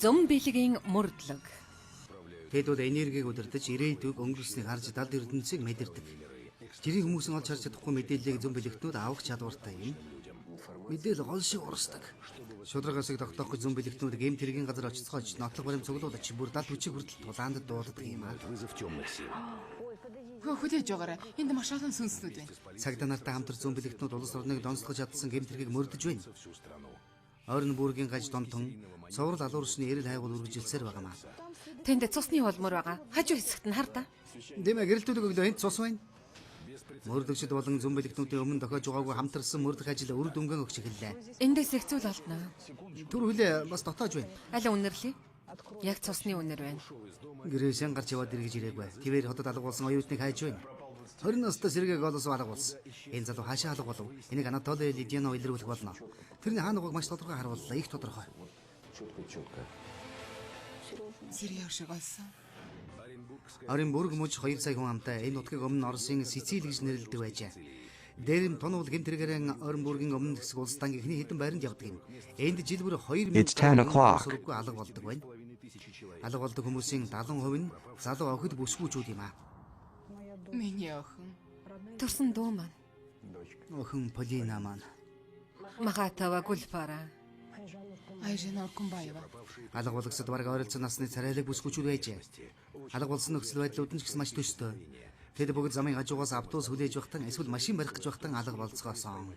Зам бэлгийн мөрдлөг. Тэдүүд энергийг удирдах ирээдүйг өнгөрснгийг харж далд эрдэнцийг мэдэрдэг. Жирийн хүмүүсийн олж харж чадахгүй мэдээллийг зам бэлэгтнүүд авах чадвартай юм. Мэдээлэл гол шиг урсдаг. Шударгасыг тогтоох гэж зам бэлэгтнүүд гэм тэргийн газар очицгооч нотлох баримт цуглуулж бүр 70 хүчиг хүртэл тулаанд дууддаг юм аа. Хүлээж байгаарай. Энд маш олон сүнснүүд байна. Цагдаа нартай хамтар зам бэлэгтнүүд улс орныг донцлох чадсан гэм тэргийг мөрдөж байна. Орон бүргийн гаж донтон цоврал алуурсны эрэл хайгуул үргэлжилсээр байгаамаа. Тэнд цусны холмор байгаа. Хажуу хэсэгт нь хар та. Дэмэ гэрэлтүүлэг өглөө энд цус байна. Мөрдөгчд болон зам бэлэгтнүүдийн өмнө дохиож байгаагүй хамтарсан мөрдөх ажил үр дүнгийн өгч эхэллээ. Эндээс их зүйл олдно. Түр хүлээ бас дотоож байна. Аля үнэрлээ. Яг цусны үнэр байна. Гэрээсэн гарч яваад иргэж ирээгүй. Твэр хотод алга болсон оюутныг хайж байна. 20 настай сэргээ голос алга болсон. Энэ залуу хаашаа алга болов? Энийг Анатолий Лидиано илрүүлэх болно. Тэрний хаан угааг маш тодорхой харууллаа. Их тодорхой. Сэрийн шиг олсон. Оренбург мужи 2 сая хүн амтай энэ нутгийг өмнө Оросын Сицили гэж нэрлэдэг байжээ. Дээр нь тонол гэмтэргээрэн Оренбургийн өмнө хэсэг улс дангийн хэдэн байранд явдаг юм. Энд жил бүр 2000 сургуу алга болдог байна. Алга болдог хүмүүсийн 70% нь залуу охид бүсгүүчүүд юм аа. Миний охин. Төрсөн дүү маань. Охин Полина маань. Магатава Гулфара. Айжина Кумбаева. Алга болгосод бараг ойролцоо насны царайлаг бүсгүүчүүд байжээ. Алга болсон нөхцөл байдлууд нь ч гэсэн маш төстэй. Тэд бүгд замын хажуугаас автобус хүлээж байхтан эсвэл машин барих гэж байхтан алга болцгоосон.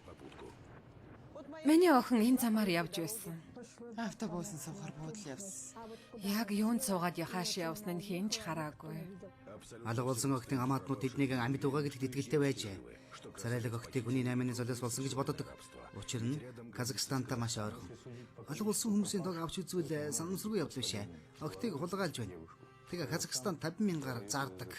Миний охин энэ замаар явж байсан. Автобусын сухар буудал явсан. Яг юунд суугаад яхааш явсан нь хинч хараагүй. Алга болсон охтын хамаатнууд тэднийг амьд угааг л тэтгэлтэй байжээ. Царайлаг охтыг хүний 8-ны золиос болсон гэж боддог. Учир нь Казахстантай маш ойрхон. Алга болсон хүмүүсийн тог авч үзвэл санамсаргүй явдал бишээ. Охтыг хулгайлж байна. Тэгээ Казахстан 50,000-аар зардаг.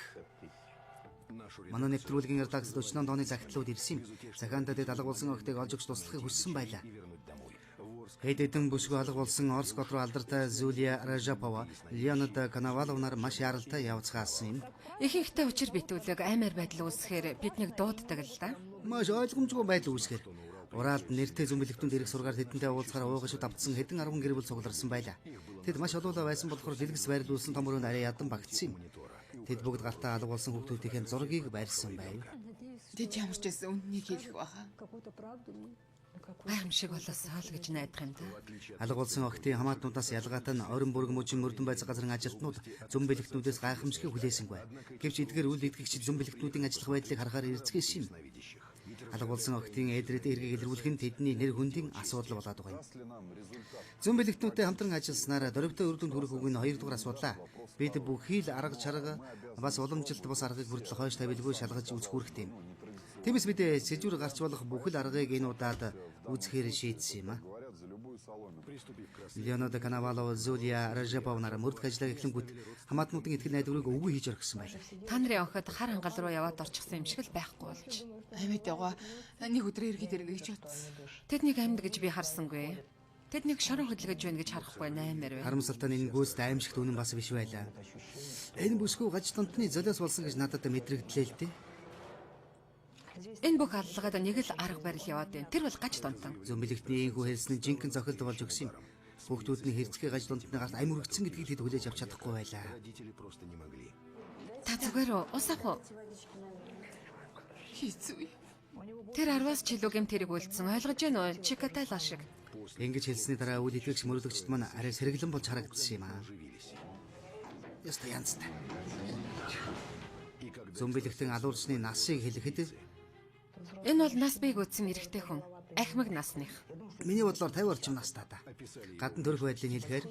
Манай нэвтрүүлгийн редакцид 40 тооны захидлууд ирсэн юм. Захаандаа тэд алга болсон охтыг олж өгч туслахыг хүссэн байлаа. Хэд хэдэн бүсгүй алга болсон Орос гот руу алдартай Зулия Ражапова, Леонид Коноваловнаар маш яралтай явцгаасан юм. Ихэнхдээ учир битүүлэг аймаар байдал үүсгэхээр биднийг дууддаг л да. Маш ойлгомжгүй байдал үүсгэр. Урaalд нэртэй зам бэлэгтүнд ирэх сургаар тэдэнтэй уулзахаар уугашуд авцсан хэдэн 10 гэр бүл цугларсан байлаа. Тэд маш олоолаа байсан болохоор дэлгэс байрлуулсан том өрөөнд арай ядан багтсан юм. Тэд бүгд гартаа алга болсон хүүхдүүдийн зургийг барьсан байв. Тэд ямар ч байсан үннийг хэлэх байхаа. Гайхамшиг болосоо л гэж найдах юм да. Алга болсон охтын хамаатнуудаас ялгаатай нь Оренбург мужийн мөрдөн байцаа газрын ажилтнууд зам бэлэгтнүүдээс гайхамшиг хүлээсэнгүй. Гэвч эдгээр үйл эдгэгч зам бэлэгтнүүдийн ажиллах байдлыг харахаар эрзгээс шин. Алга болсон охтын эдрээд эргийг илрүүлэх нь тэдний нэр хүндийн асуудал болоод байгаа юм. Зам бэлэгтнүүдтэй хамтран ажилласнаар дөрөвтэй үр дүнд хүрэх үгийн 2 дугаар асуудлаа. Бид бүхий л арга чарга бас уламжилт бус аргыг хүртэл хойш тавилгүй шалгаж үзэх хэрэгтэй юм. Тиймээс бид сэжүүр гарч болох бүхэл аргыг энэ удаад үзэхээр шийдсэн юм а. Леонид Коновалов, Зулия Ражаповнаар мөрдөх ажлаа эхлэнгүүт хамаатнуудын итгэл найдварыг өвгөө хийж орхисон байлаа. Та нарын охид хар хангал руу яваад орчихсон юм шиг л байхгүй болж. Амьд байгаа. Нэг өдөр ирэхэд ирнэ гэж бодсон. Тэднийг амьд гэж би харсангүй. Тэднийг шорон хөдөлгөж байна гэж харахгүй 8 байна. Харамсалтай нь энэ гүйцэд аимшигт үнэн бас биш байлаа. Энэ бүсгүй гаж донтны золиос болсон гэж надад мэдрэгдлээ л дээ. Энэ бүх аллагад нэг л арга барил яваад байна. Тэр бол гаж донтон. Зам бэлэгтний инхүү хэлсэн нь жинхэнэ зохилт болж өгсөн юм. Хүүхдүүд нь хэрцгий гаж донтны гарт ам өргөцсөн гэдгийг тэд хүлээж авч чадахгүй байлаа. Та зүгээр ус ах уу? Хийцүү. Тэр 10-аас чилүү гэм тэрийг үлдсэн. Ойлгож байна уу? Чикатайло шиг. Ингэж хэлсний дараа үйл итгэгч мөрөлдөгчд маань арай сэргэлэн болж харагдсан юм аа. Яста янзтай. Зам бэлэгтэн алуурсны насыг хэлэхэд Энэ бол нас бийг үтсэн эрэгтэй хүн. Ахмаг насных. миний бодлоор 50 орчим настай та. Гадна төрөх байдлыг хэлэхээр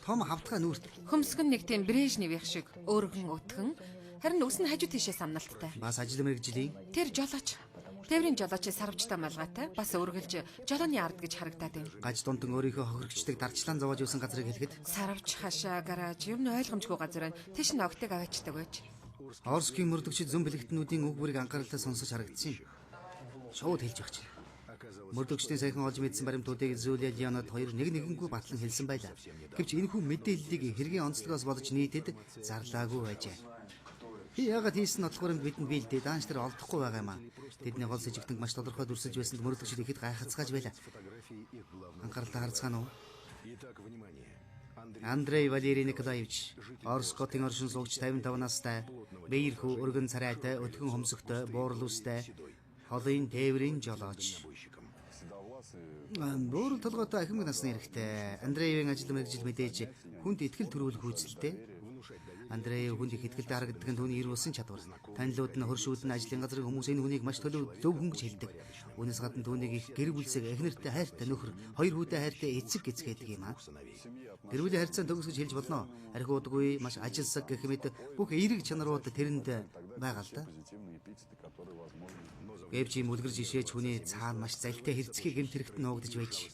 том хавтгай нүрт. Хөмсгөн нэг тийм Брежневийн шиг өөргөн өтгөн. Харин үс нь хажуу тийшээ самналттай. Бас ажил мэргэжлийн Тэр жолооч. Тээврийн жолооч сарвчтай малгайтай. Бас өргөлж жолооны ард гэж харагдаад байна. гаж донтон өөрийнхөө хохирогчдыг дарчлаан зовоож явсан газрыг хэлэхэд Сарвч хашаа гараж ер нь ойлгомжгүй газар байна. Тэш нь огтыг аваачдаг байж. Орскийн мөрдөгчид зам бэлэгтнүүдийн үг бүрийг анхааралтай сонсож харагдсан юм. Шууд хэлж өгч. Мөрдөгчдийн саяхан олж мэдсэн баримтуудыг Зулия Леонид хоёр нэгэнгүй батлан хэлсэн байлаа. Гэвч энэхүү мэдээллийг хэргийн онцлогоос болж нийтэд зарлаагүй байжээ. Яагаад хийсэн нотлох баримт бидэнд биелдээ даанч тэр олдохгүй байгаа юм аа. Тэдний гол сэжигтэнд маш тодорхой дүрсэж байсанд мөрдөгчид ихэд гайхацгааж байлаа. Анхааралтай харцгаана уу? Андрей Валерий Николаевич, Орос хотын оршин суугч 55 настай, биерхүү өргөн царайтай, өтгөн хөмсөгтэй, буурлуустай, холын тээврийн жолооч. Буур толгойтой ахимаг насны хэрэгтэй. Андреевийн ажил мэргэжил мэдээж хүнд итгэл төрүүлэх үйлсэлтэй. Андрей хүнд их итгэлтэй харагддаг нь түүний ир усан чадвар. Танилуд нь хөршүүд нь ажлын газрын хүмүүс энэ хүнийг маш төлөв зөв хүн гэж хэлдэг. Үүнээс гадна түүнийг их гэр бүлсэг эхнэртэй хайртай нөхөр, хоёр хүүтэй хайртай эцэг гэж гэдэг юм аа. Гэр бүлийн харьцаанд төгс гэж хэлж болно. Архиудгүй маш ажилсаг гэх мэт бүх эерэг чанарууд тэрэнд байгаа л да. Гэвч юм үлгэр жишээж хүний цаана маш залтай хэрцгий гэмт хэрэгт нуугдж байж.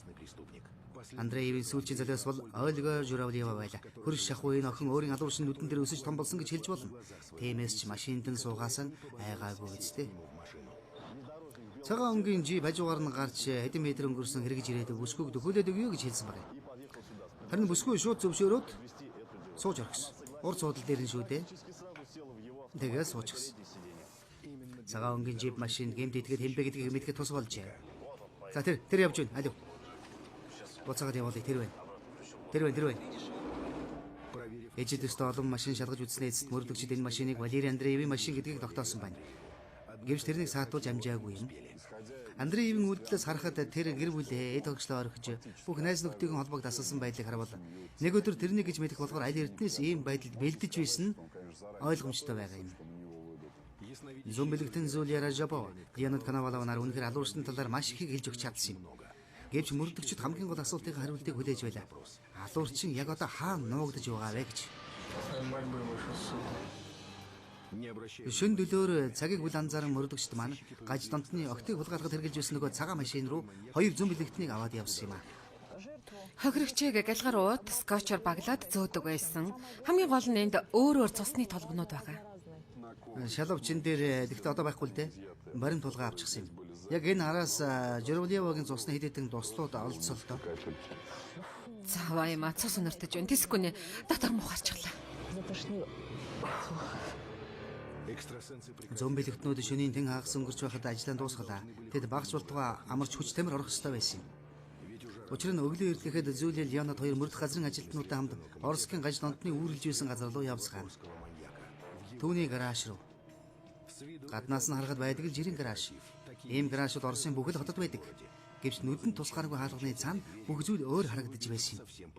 Андреевийн сүүлчийн залуус бол Ольга Журавлева байла. Хөрш шахуу энэ охин өөрийн алууршин нүдэн дээр өсөж том болсон гэж хэлж болно. Тиймээс ч машинд нь суугаасан айгаагүй үстэй. Цагаан өнгийн жип хажуугаар нь гарч хэдэн метр өнгөрсөн хэрэгж ирээд бүсгүйг дөхөөлөд өгье гэж хэлсэн байна. Харин бүсгүй шууд зөвшөөрөөд сууж орхисон. Урд суудал дээр нь шүү дээ. Тэгээ суучихсан. Цагаан өнгийн жип машин гэмт итгээд хэмбэ гэдгийг мэдхэд тус болжээ. За тэр явж байна. Алив. Буцаагаад явуулъя тэр байна. Тэр байна. Ээжэдэс олон машин шалгаж үзснээр эцэст мөрдөгчд энэ машиныг Валерий Андреевийн машин гэдгийг тогтоосон байна. Гэвч тэрнийг саатуулж амжаагүй юм. Андреевийн үйлдэлээс харахад тэр гэр бүлээ эд хогчлоо орхиж бүх найз нөхдийн холбоог дасалсан байдлыг харуул. Нэг өдөр тэрнийг гэж мэдэх болохоор аль эрдэнэс ийм байдалд бэлдэж байсан нь ойлгомжтой байгаа юм. Зомбилэгтэн Зулия Ражабова, Леонид Коновалова нар үнэхээр алууршны талаар маш их хэлж өгч чадсан юм. Гэвч мөрдөгчд хамгийн гол асуултын хариултыг хүлээж байлаа. Алуурчин яг одоо хаана нуугдж байгаа вэ гэж. Шөн дөлөөр цагийг бүл анзааран мөрдөгчд маань гаж донтны огтыг хулгайлахад хэрглэж байсан нөгөө цагаан машин руу хоёр зомбилэгтнийг аваад явсан юм аа. Хохирогчийг галгаар ууд скотчор баглаад зөөдөг байсан. Хамгийн гол нь энд өөр цусны толгонууд байгаа. Шалавчин дээр тэгтээ одоо байхгүй л дээ. Барин тулгаа авчихсан юм. Яг энэ араас Журавлевагийн цусны хэдийдэн дуслууд олдсоо л доо. Заваа юм цус өнөртөж байна. Тэсгүний дотор мухарчихлаа. Зомбилэгтнүүд шөнийн тэн хагас өнгөрч байхад ажлаа дуусгалаа. Тэд багц болтугай амарч хүч тамир орох ёстой байсан юм. Учир нь өглөө ирлэхэд Зулия Леонид хоёр мөрдөх газрын ажилтнуудтай хамт Орскийн гаж донтны үүрэлж байсан газар руу явсгаана. Түүний гараж руу. Гаднаас нь харахад байдаг л жирийн гараж. Ийм гаражууд Оросын бүх л хотод байдаг. Гэвч нүдэнд тусгааргүй хаалганы цаана бүх зүйл өөр харагдаж байсан юм.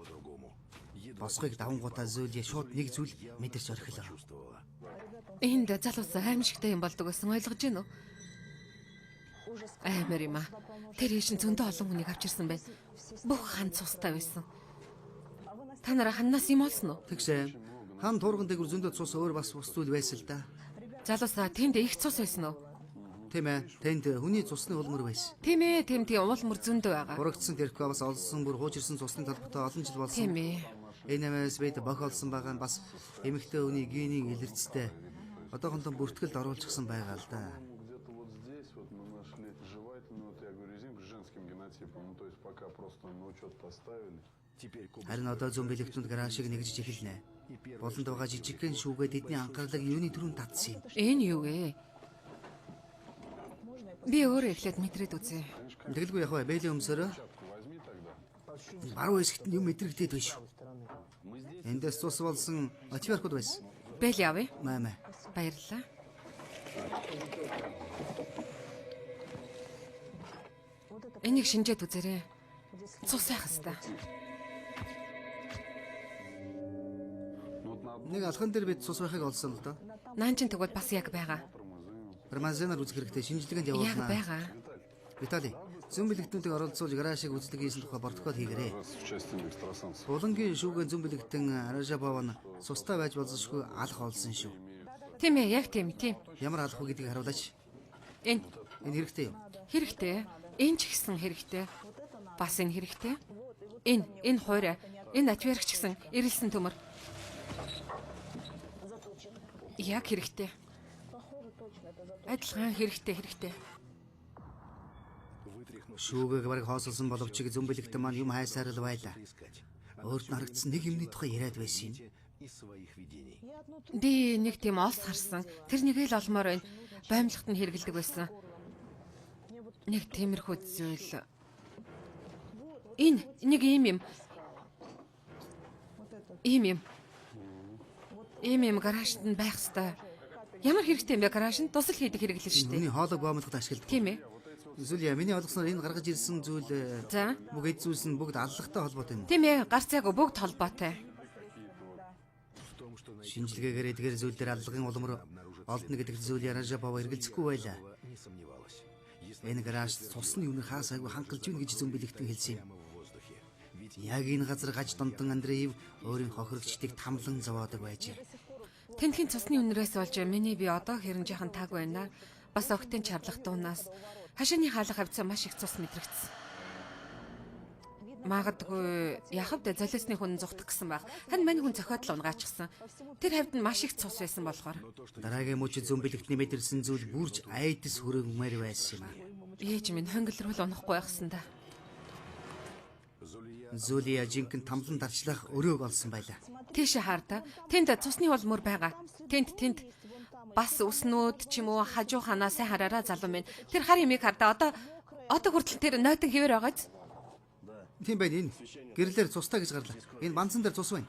Босгыг давангуудаа Зулия шууд нэг зүйл мэдэрч орхилоо. Энд залуус аимшигтай юм болдог гэсэн ойлгож байна уу? Аймар юм аа. Тэр хийшин зөндөө олон хүнийг авчирсан байна. Бүх хан цустай байсан. Та нараа ханаас юм олсон уу? Тэгшээ. Хан туурган дээгүр зөндөө цус өөр бас ус зүйл байсан л да. Залуусаа тэнд их цус байсан уу? Тийм ээ. Тэнд хүний цусны улмөр байсан. Тийм ээ, тийм уулмөр зөндөө байгаа. Бурагдсан тэрхүү бас олсон бүр хуучирсан цусны толботой олон жил болсон. Тийм ээ. Энэмээс бид бох олсон байгаа нь бас эмэгтэй хүний генийн илэрцтэй одоохондоо бүртгэлд оруулчихсан байгаа л да. Харин одоо зомбилэгтүүд гаражийг нэгжиж эхэлнэ. Болонд байгаа жижигхэн шүүгээд эдний анхаарлыг юуны төрөнд татсан юм. Энэ юу вэ? Би өөрөө эхлээд мэдрээд үзье. Тэгэлгүй яг бэлээ өмсөрөө. Баруун хэсэгт юм мэдрэгдээд байна шүү. Эндээс цус болсон отверхуд байсан. Бэл явъя. Маа. Баярлалаа. Энийг шинжээд үзээрэй. Цус сайх хэвээр. Нэг алхан дээр бид цус байхыг олсон л доо. Наанчин тэгвэл бас яг байгаа. Рамазанаар үзэх хэрэгтэй шинжилгээнд Яг явуулнаа. байгаа. Виталий, зомбилэгтнүүдийг оролцуулж гаражийг үздэг хийсэн тухай протокол хийгээрэй. Булангийн шүүгэн зомбилэгтэн Ражабов нь цустай байж болзошгүй алах олсон шүү. Тийм ээ, яг тийм. Ямар алах вэ гэдгийг харуулаач. Энэ Энэ хэрэгтэй юу? хэрэгтэй. Энэ ч гэсэн хэрэгтэй. Бас энэ хэрэгтэй. Энэ хуурай. Энэ атвэрч гэсэн ирэлсэн төмөр. Яг хэрэгтэй. Адилхан хэрэгтэй. Шүүгийг бараг хоосолсон боловч зомбилэгтэн маань юм хайсаар л байлаа. Өөрт нь харагдсан нэг юмны тухай яриад байсан юм. Би нэг тийм олс харсан. Тэрнийг л олмоор байна. Баймлагт нь хэргэлдэг байсан. Нэг тиймэрхүү зүйл. Энэ нэг юм. Ийм гаражт нь байх ёстой. Ямар хэрэгтэй юм бэ гаражт? Тусал хийдэг хэрэглэн шүү дээ. Миний хоолой боомлоход ашигладаг. Тийм ээ. Зүлья миний ойлгосноор энэ гаргаж ирсэн зүйл За. бүх эд зүйлс нь бүгд аллагтай холбоотой юм. Тийм ээ, гарцаагүй бүгд холбоотой. Шинжилгээгээр эдгээр зүйлээр аллагын улмар олдно гэдэг зүйл Яражабова эргэлзэхгүй байлаа. Энэ гараж цусны үнэр хаас айгүй хангалж ийн гэж зөмбөлөгтөн хэлсэн юм. Яг энэ газар гаж донтон Андреев өөрийн хохирогчдыг тамлан зовоодог байжээ. Тэнхийн цусны үнрээс болж миний би одоо хэрэн жахан тааг байна. Бас огтын чарлах дуунаас хашааны хаалга хавцаа маш их цус мэдрэгдсэн. Магадгүй яхавд золиосны хүн зүхтах гэсэн баг. Хань мань хүн зохиод л унгаачихсан. Тэр хавьд нь маш их цус байсан болохоор Дараагийн мөчид зөмбөлөгтний мэдэрсэн зүйл бүрж айдас хөрөнгмээр байсан юм аа. ээж минь хонгил руу л унахгүй байхсан да. Зүлья жинхэнэ тамлан дарчлах өрөөг олсон байлаа. Тийшээ хаарда. Тэнд цусны улмөр байгаа. Тэнд бас үснүүд ч юм уу хажууханаа сайн хараараа залуу минь. Тэр хар юмыг хардаа одоо хүртэл тэр нойтон хэвээр байгааз. Тийм байна энэ. Гэрлэр цустаа гэж гарлаа. Энэ банцан дээр цус байна.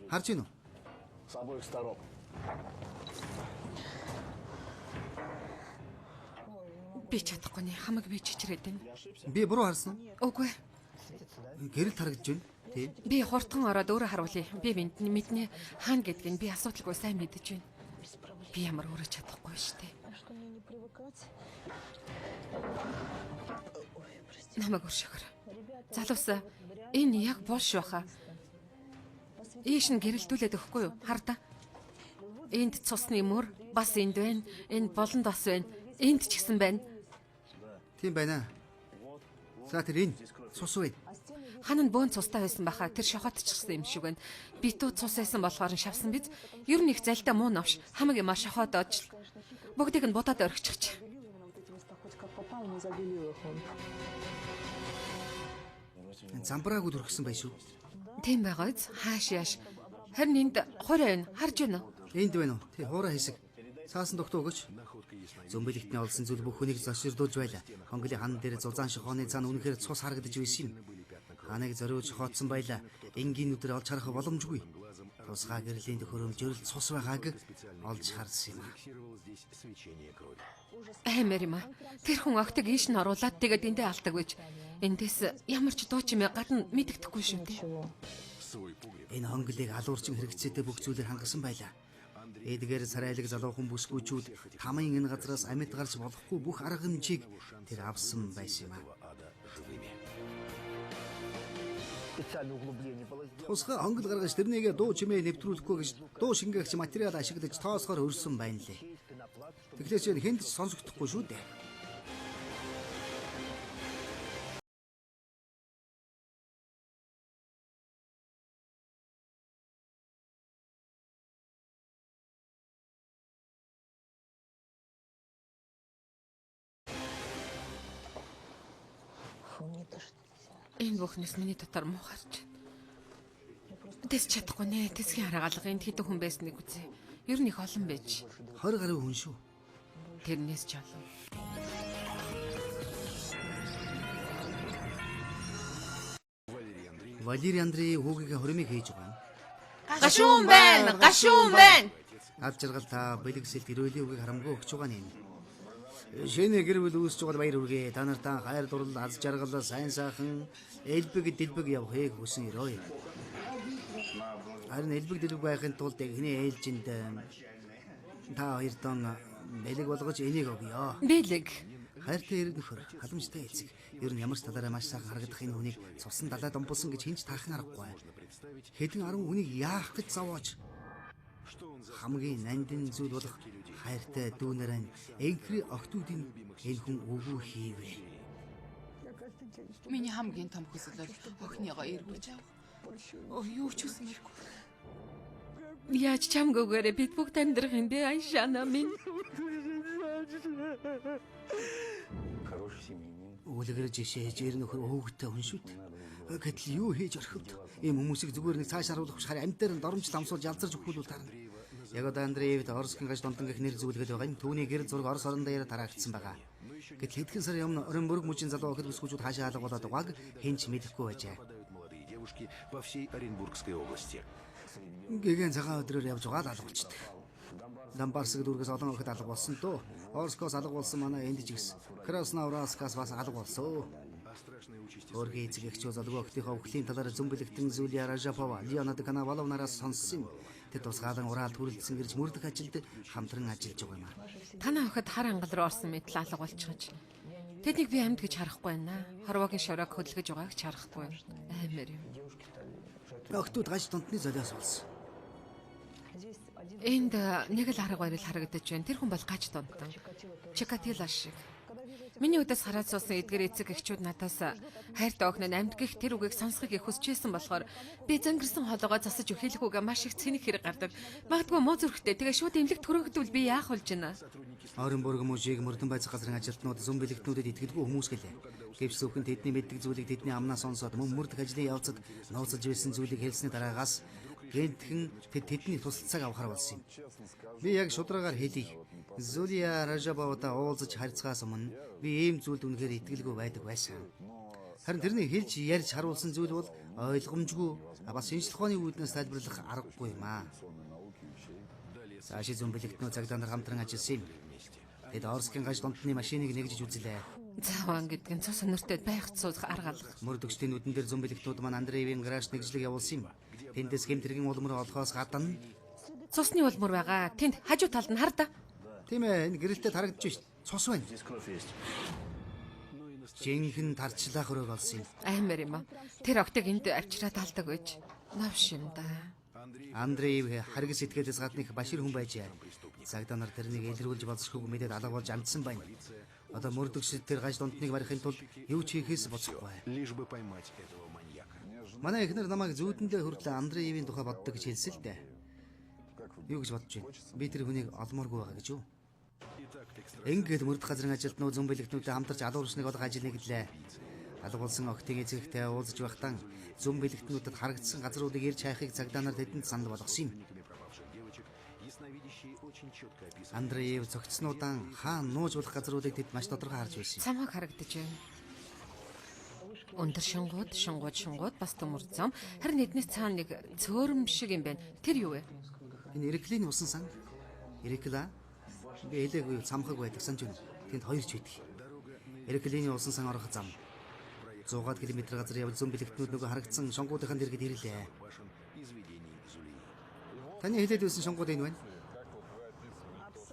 Харж гин үү? С обоих сторон. Би чадахгүй нэ хамаг би чичрээд байна. Би буруу харсан. Үгүй. Гэрэл тарагдж байна. Тийм. Би хурдхан ороод өөрөө харуулъя. Би мэднэ хаана гэдгийг би асуудалгүй сайн мэдэж байна. Би ямар өөрөө чадахгүй шүү дээ. Намайг өршөхөр. Залуус энэ яг булш баха. Ийш нь гэрэлтүүлээд өгөхгүй юу? Хардаа. Энд цусны мөр бас энд байна. Энд болонд бас байна. Энд ч гэсэн байна. Тийм байна. За тэр энэ цус байна. Ханаа бөөн цустай байсан баха. Тэр шохоотчихсан юм шиг байна. Битүү цус байсан болохоор шавсан биз. Ер нь их залтай муу навш. Хамаг юмар шохоод оож. Бүгдийг нь будаад орхичих. Замбрааг өргөсөн байх шүү. Тийм байгаа биз. Хааш яаш. Харин энд хорой байна. Харж байна уу? Энд байна уу? Тий хуурай хэсэг. Цаасан тогтоо өгөөч. Зөмбөлөгтний олсон зүйл бүх хүнийг зочирдуулж байлаа. Хонголын хан дээр зузаан шохооны цаана үнэхээр цус харагдаж байсан юм. Ханыг зориулж хоцсон байлаа. Энгийн өдөр олж харах боломжгүй. Тусгай гэрлийн төхөөрөмжөөр цус байгааг олж харсан юм. Аймаар юм аа. Тэр хүн огтыг ийш нь оруулаад тэгээд эндээ алдаг байж. Эндээс ямар ч дуу чимээ гадна мэддэхгүй шүү дээ. Энэ хонголыг алуурчин хэрэгцээтэй бүх зүйлээр хангасан байлаа. Эдгээр сарайлаг залуухан бүсгүүчүүд тамын энэ газраас амьд гарч болохгүй бүх арга хэмжээг тэр авсан байсан юм аа. Тусгай хонгол гаргаж тэрнийгээ дуу чимээ нэвтрүүлэхгүй гэж дуу шингээгч материал ашиглаж тоосгоор өрсөн байна лээ. Тэгэхээр ч хэнд ч сонсогдохгүй шүү дээ. Энэ бүхнээс миний дотор муу гарч байна. Тэс чадахгүй нэ. Тэсгийн хараагалга энд хэдэн хүн байсныг үзье. Ер нь их олон байж. 20 гаруй хүн шүү. Тэрнээс ч олон. Валерий Андрей хүүгийнхээ хоримыг хийж байгаа. Гашуун байна. Гашуун байна. Ад жаргал та бэлгэсэлт ирүүлийн үгийг харамгүй өгч байгаа юм. Шинэ гэр бүл үүсч байгаа баяр хүргэе. Та нартай хайр дурлал аз жаргал сайн сайхан элбэг дэлбэг явахыг хүсэн өрөө. Харин элбэг дэлбэг байхын тулд эхний ээлжинд та хоёр дон бэлэг болгож энийг өгье. Бэлэг. Хайртай ирэх нөхөр, халамжтай эцэг. Ер нь ямар ч талаараа маш сайхан харагдах энэ хүнийг цусан далайд омболсон гэж хинч таахан аргагүй. Хэдэн 10 хүнийг яах гэж зовоож. Хамгийн нандин зүйл болох хайртай дүүнэрэн энхри охтуудын энэ хүн өгөө хийвэ. Миний хамгийн том хүсэл бол охиныгоо эргүүлж авах. Юу ч үсмэргүй. Яаж чамгүйгээрээ бид бүгд амьдрах юм бэ Айшана минь. Үлгэр жишээж ир нөхөр өвгтэй хүн шүү дээ. Гэтэл юу хийж орхивд? Ийм хүмүүсийг зүгээр нэг цааш харуулах биш харин амьд дээр нь доромж дамсуулж ялзарч өгөхүүл таарна. Яг одоо Андреевд Орскин гаж донтон гэх нэр зүйлгээд байгаа юм. Түүний гэр зураг Орос орон дээр тараагдсан байгаа. Гэтэл хэдхэн сар өмнө орон мөрөг мужийн залуу охид бүсгүүчүүд хаашаа хаалга болоод байгааг хэн ч мэдэхгүй байжээ. девушки по всей Оренбургской области. Гэгэн цагаан өдрөөр явж байгаа алга болчихдог. Дамбарсаг дүүргээс олон охид алга болсон дөө. Орскоос алга болсон манай энд ч гэсэн. Краснооуральскаас бас алга болсон. Өөргийн эцэг эхчүүд залуу охидынхоо өхлийн талаар зөмбөлөгтөн Зулия Ражапова, Леонид Коноваловнараас сонссон юм. Тэд тусгаалan Уралд хүрэлцсэн гэрж мөрдөх ажилд хамтран ажиллаж байгаа юм аа. Танаа охид хар ангал руу орсон мэт алга болчихж. Тэднийг би амьд гэж харахгүй байна. Хорвогийн шорог хөдөлгөж байгааг ч харахгүй байна. Аймаар юм. Охтууд гаж тунтны золиос болсон. Энд нэг л арга барил харагдаж байна. Тэр хүн бол гаж тунтан. Чикатило шиг. Миний үдээс хараад суусан эдгээр эцэг эхчүүд надаас хайртай охин нь амьд гих тэр үгийг сонсхийг их хүсчээсэн болохоор би зангирсан хоолойгоо засаж өгөх үгээ маш их цэник хэрэг гардаг. Магадгүй муу зүрхтэй. Тэгээ шууд эмнэлэгт төрөгдвөл би яах болж байна? Оренбург мужийг мөрдөн байцах газрын ажилтнууд зөмбөлөгтнүүдэд итгэдэггүй хүмүүс гэлээ. Гэвч зөвхөн тэдний мэддэг зүйлийг тэдний амнаас сонсоод мөн мөрдөх ажлын явцад нууцлж байсан зүйлийг хэлсний дараагаас гэнтхэн тэдний тусалцааг авахар болсон юм. Би яг шударгаар хэлье. Зулия Ражабовтай уулзаж харьцахаас өмнө би ийм зүйлд үнэхээр итгэлгүй байдаг байсан. Харин тэрний хэлж ярьж харуулсан зүйл бол ойлгомжгүй, бас шинжлэх ухааны үүднээс тайлбарлах аргагүй юм аа. Цаашид зөмбөлөгтнөө цагдаа нар хамтран ажилласан юм. Тэд Орскийн гаж донтны машиныг нэгжиж үзлээ. Заван гэдэг нь цус өнөртөд байх цуцх арга алга. Мөрдөгчдийн нүдэн дээр зөмбөлөгтнүүд маань Андреевийн гараж нэгжлэг явуулсан юм. Тэндээс гэмтэргийн улмөр олохоос гадна Цусны улмөр байгаа. Тэнд хажуу талд нь хардаа. тийм ээ, энэ гэрэлтэд харагдаж шít. Цус байна. Здесь кровь есть. Жинхэнэ тарчлаа хөрөг олсон юм. Аймаар юм аа. Тэр октыг энд авчираад алдаг байж. Навш юм да. Андреев харгас сэтгэлээс гадна их башир хүн байжээ. Цагдаа нар тэрнийг илрүүлж болзошгүй мэдээд алга болж амжсан байна. Одоо мөрдөгчд тэр гаж донтныг барихын тулд юу ч хийхээс боцохгүй. Лишь бы поймать этого маньяка. Манай эхнэр намайг зүүдэндээ хүртэл Андреевийн тухай боддог гэж хэлсэн л дээ. Юу гэж бодож байна? Би тэр хүнийг олмооргүй байгаа гэж юу? Ингээд мөрдөх газрын ажилтнууд зөмбөлөгтнүүдэд хамтарч алуурчныг олох ажил нэглээ. Алга болсон охтын эцэгтэй уулзаж байхдаа зөмбөлөгтнүүдэд харагдсан газруудыг ирж хайхыг цагдаа нар тэдэнд санал болгосон юм. Андреев цогцснуудаа хаан нууж болох газруудыг тэд маш тодорхой харж байсан. Цамхаг харагдаж байна. Өндөр шингууд бас төмөр зам. Харин эднээс цаана нэг цөөрөм шиг юм байна. Тэр юу вэ? Энэ Иреклийн усан сан. Ирекла би элэгүй цамхаг байдаг санаж байна. Тэнд хоёр ч байдаг. Иреклийн усан сан орох зам. 100 км газар явж зөмбөлөгтнүүд нөгөө харагдсан шонгуудын дэргэд ирлээ. Таны хэлээд байсан шонгууд энэ байна.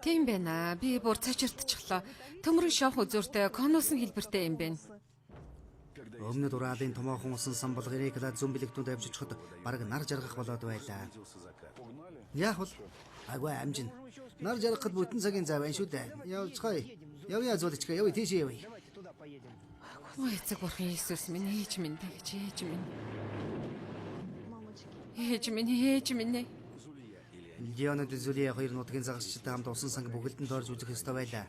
Тийм байна. Би бүр цачирдчихлоо. Төмөрөн шовх үзүүртэй конусын хэлбэртэй юм байна. Өмнөд Уралын томоохон усан сан бол Ирекла зөмбөлөгтнүүд авч очиход бараг нар жаргах болоод байлаа. Яг бол агай амжин. Нар жаргахад бүтэн цагийн зав байна шүү дээ. Явцгаая. Явъя зуличка, явъя тийшээ явъя. Ой, эцэг бурхан Иесус минь, ээж минь гэж ээж минь. Ээж минь. Леонид Зулия хоёр нутгийн загасчтай хамт усан санг бүгэлдэнд орж үзэх ёстой байлаа.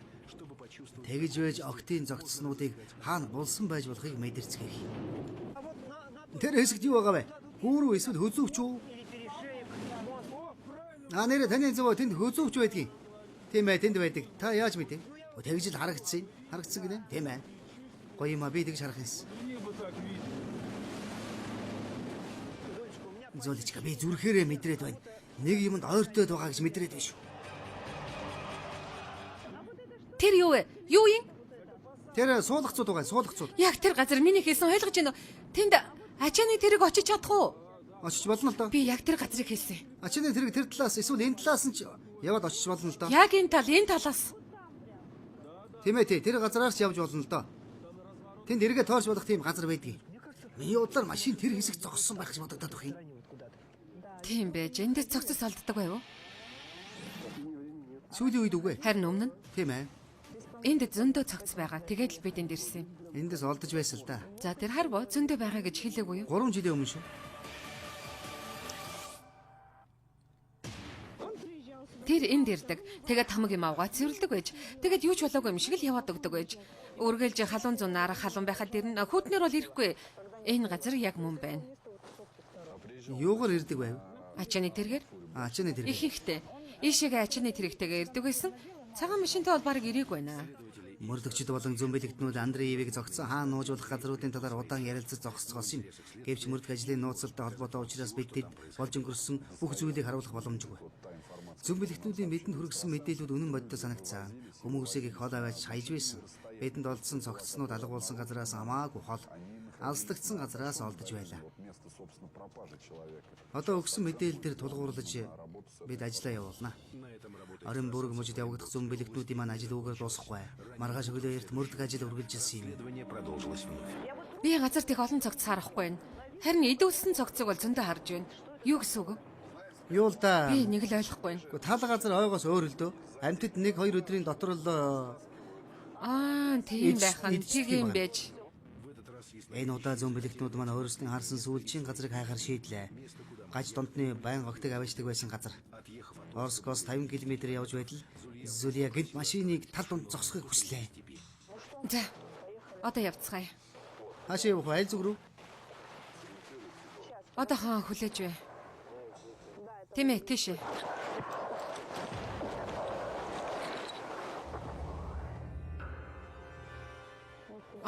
Тэгж байж октын зогцснуудыг хаана булсан байж болохыг мэдэрцгээе. Тэр хэсэгт юу байгаа вэ? Гүүрүү эсвэл хөзөвч үү? Нэрэ таны зөв тэнд хөзөвч байдгийг. Тийм ээ, тэнд байдаг. Та яаж мэдээ? Тэгж л харагдсан. Харагдсан гинэ? Тийм ээ. Гоё юм а, би тэгж харах юмс. Золичка би зүрхээрээ мэдрээд байна. Нэг юмд ойртоод байгаа гэж мэдрээд байна шүү. Тэр юу вэ? Юу юм? Тэр суулгацууд байгаа, суулгацууд. Яг тэр газар миний хэлсэн ойлгож байна уу? Тэнд ачааны тэрэг очиж чадах уу? Очиж болно л доо. Би яг тэр газрыг хэлсэн. Ачааны тэрэг тэр талаас эсвэл энэ талаас нь ч яваад очиж болно л доо. Яг энэ талаас. Тийм ээ, тэр газараар ч явж болно л доо. Тэнд эргээ тоорч болох тийм газар байдгийг. Миний бодлоор машин тэр хэсэгт зогссон байх гэж бодогдоод байх юм. Тийм байж. Энд цогцос алддаг байв уу? Сүүлийн үед үгүй. Харин өмнө нь Тийм ээ. энд зөндөө цогц байгаа. Тэгээд л бид энд ирсэн юм. Эндээс олдож байсан л да. За тэр харбо зөндөө байгаа гэж хэлээгүй юу? 3 жилийн өмнө шүү. Тэр энд ирдэг. Тэгээд хамаг юм авгаа цэвэрлдэг байж. Тэгээд юу ч болоогүй юм шиг л яваад өгдөг байж. Үргэлж халуун зунаар халуун байхад ирнэ. Хүүтнэр бол ирэхгүй. Энэ газар яг мөн байна. Юугаар ирдэг байв? Ачааны тэргээр Ачааны тэрэг. ихэнхдээ ийшээгээ ачааны тэрэгтэйгээ ирдэг байсан. Цагаан машинтай бол баг ирээгүй байна. Мөрдөгчд болон зөмбөлөгтнүүд Андреевыг зогцсон хаан нуужуулах газруудын талаар удаан ярилцаж зогсцоос юм. Гэвч мөрдөх ажлын нууцтай холбоотой учраас бидэд болж өнгөрсөн бүх зүйлийг харуулах боломжгүй. Зөмбөлөгтнүүдийн бидэнд хүргэсэн мэдээлүүд үнэн бодтой санагцсан. Хүмүүсийг их хол аваач хайж байсан. Бидэнд олдсон цогцснууд алгуулсан газраас хамаагүй хол алслагдсан газраас олдож байлаа. Одоо өгсөн мэдээлэл дээр тулгуурлаж бид ажиллаа явуулна. Орон бүрэг мужид явагдах зөмбөлөгтнүүдийн маань ажил үгээр дуусахгүй. Маргааш өглөө эрт мөрдөх ажил үргэлжилсэн юм. Исследование продолжилось вновь. Би газар дэх олон цогц харахгүй байна. Харин идүүлсэн цогцыг бол зөндөө харж байна. Юу гэсэн үг? Юу л да. Би нэг л ойлгохгүй байна. Гэхдээ тал газар ойгоос өөр л дөө. Амьтад 1-2 өдрийн дотор л Тийм байх нь Эцэст тийм юм байж. энэ удаа зөмбөлөгтнүүд маань өөрсдийн харсан сүүлчийн газрыг хайхаар шийдлээ. Гаж дондны байн огтыг аваачдаг байсан газар. Орскоос 50 км явж байтал Зулия гинт машиныг тал донд зогсохыг хүслээ. За. Одоо явцгаая. Хаашаа явах вэ? Аль зүг рүү? Одоо хаан хүлээж бай. Тийм ээ, тийш.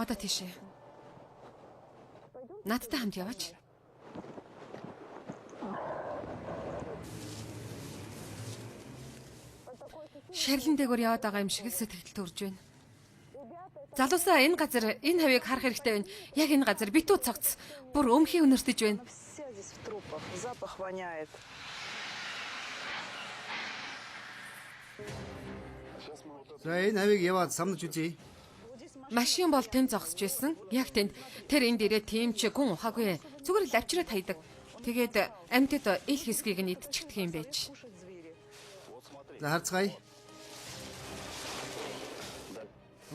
Одоо тийш. Надтай хамт яваач. Шарлан дээгүүр яваад байгаа юм шиг л сэтгэл төрж байна. Залуусаа энэ газар, энэ хавийг харах хэрэгтэй байна. Яг энэ газар битүү цогц. Бүр өмхийн өнөртөж байна. Вся здесь в трупах. Запах воняет. За энэ хавийг яваад самнаж үзье. Машин бол тэнд зогсож байсан. Яг тэнд тэр энд ирээд тийм ч гүн ухаагүй. Зүгээр л авчираад хайдаг. Тэгээд амьтад ил хэсгийг нь идчихдэг юм байж. За харцгаая.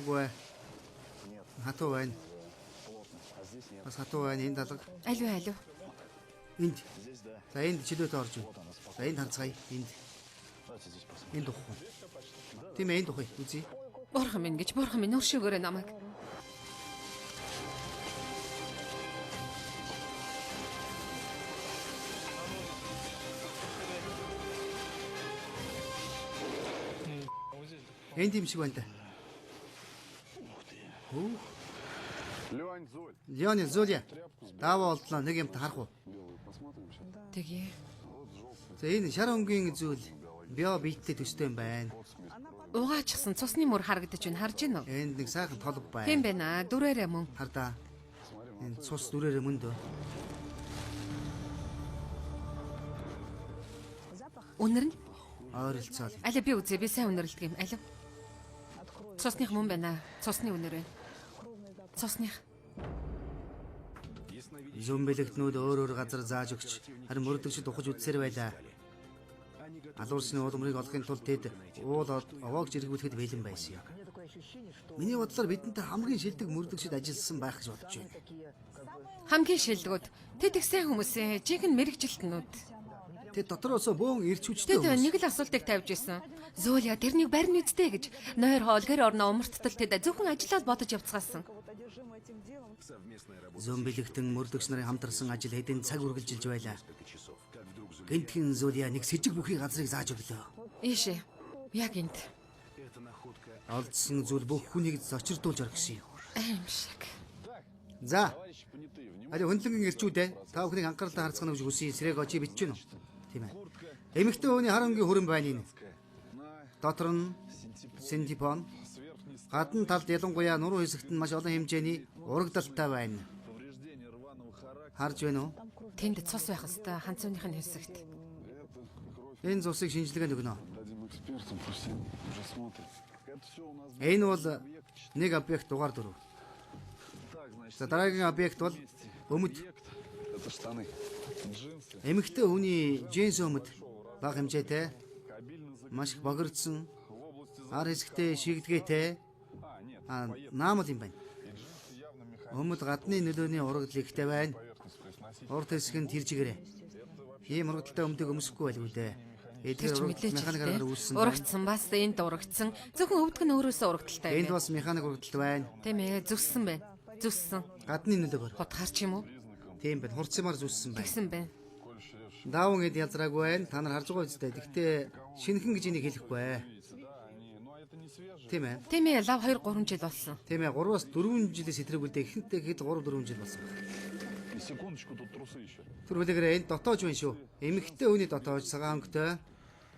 Үгүй. Хатуу байна. Бас хатуу байна энэ талга. Алив. Энд. За энд чөлөөтэй орж байна. За энд харцгаая. Энд. Энд ухах. Тийм ээ энд ухъя. Үзье. Бурхан минь өршөөгөөрэй намайг. Энд юм шиг байна да. Лёнь, Зуль, Леони Зулия. Даваа олдлоо нэг юмтай харах уу? Тэгээ. За энэ шар өнгийн зүйл био биеттэй төстэй юм байна. Угаачихсан цусны мөр харагдаж байна. Харж гинөө. Энд нэг сайхан толб байна. Тийм байна. Дүрээрээ мөн. Хардаа. Энэ цус дүрээрээ мөн дөө. Үнэр нь Ойролцоол. алив би үзье. Би сайн үнэрлдэг юм. Алив. Цусных мөн байна. Цусны үнэр байна. Цусных. Зөмбөлөгтнүүд өөр газар зааж өгч харин мөрдөгчд ухаж үдсээр байлаа. Алуурсны уулмрыг олохын тулд тэд уул овоог жиргүүлэхэд бэлэн байсан юм. Миний бодлоор бидэнтэй хамгийн шилдэг мөрдөгчд ажилласан байх гэж бодож байна. Хамгийн шилдэгүүд тэд их сайн хүмүүсээ жинхэнэ мэрэгжилтнүүд. Тэд дотроос бөөн ирч хүчтэй Тэд хүмүүс. нэг л асуултыг тавьж исэн. Зөөлия тэрнийг барин үздэй гэж нойр хоол гэр орноо умарттал тэд зөвхөн ажиллаад бодож явцгаасан. Зөмбөлөгтөн мөрдөгч нарын хамтарсан ажил хэдэн цаг үргэлжилж байлаа. Гэнтхэн Зулия нэг сэжиг бүхий газрыг зааж өглөө. Ийшээ. Яг энд. Олдсон зүйл бүх хүнийг зочирдуулж орхисон юм. Аимшиг. За. Али хөндлөнгийн ирчүүдээ та бүхнийг анхааралтай харцгаана гэж хүсье. Сэрэг очи битж гэнэ үү? Тийм ээ. Эмэгтэй хүний харангийн хүрэн байна энэ. Дотор нь синтепон. Гадна талд ялангуяа нуруу хэсэгт нь маш олон хэмжээний урагдaltaй байна. Харж байна уу? Тэнд цус байх хэвээр ханцууных нь хэсэгт. Энэ цусыг шинжилгээ өгнө. дадим экспертам, пусть уже смотрят. Это все у нас Энэ бол нэг объект дугаар 4. так, значит, За дараагийн объект бол өмд. это штаны, джинсы, Эмэгтэй хүний джинс өмд бага хэмжээтэй, кабельный маш их богордсон, в области ар хэсэгтэй шигдгээтэй нет, наамал юм байна. джинсы явно механическая Өмд гадны нөлөөний урагдл ихтэй байна. поверхность, то есть носить Урд хэсэг нь тэржигэрээ. Ийм урагдaltaй өмдөг өмсөхгүй байлгүй дээ. Тэр Эдгээр ч урагдал мэдээж механикаар хэрэгтэй. үүссэн байна. Урагдсан бас энд урагдсан. Зөвхөн өвдг нь өөрөөсөө урагдaltaй Энд байна. бас механик урагдал байна. Тийм ээ, зүссэн байна. Зүссэн. Гадны нөлөөгөөр. Хутгаар ч юм уу? Тийм байна. Хурцмаар зүссэн байна. Тэгсэн байна. Даавн эд язраагүй байна. Та нар харж байгаа үстэй. Гэхдээ шинхэн гэж энийг хэлэхгүй бай. да, они, но это не свежие. Тийм ээ. Тийм ээ, лав 2 3 жил болсон. Тийм ээ. 3-аас 4 жилээс сэтрэгүүлдэг. Ихэнхдээ хэд 3-4 жил болсон. И секундочку, тут трусы еще. Тэр хүлээгээрээ энд дотоож байна шүү. Эмэгтэй хүний дотоож, цагаан өнгөтэй,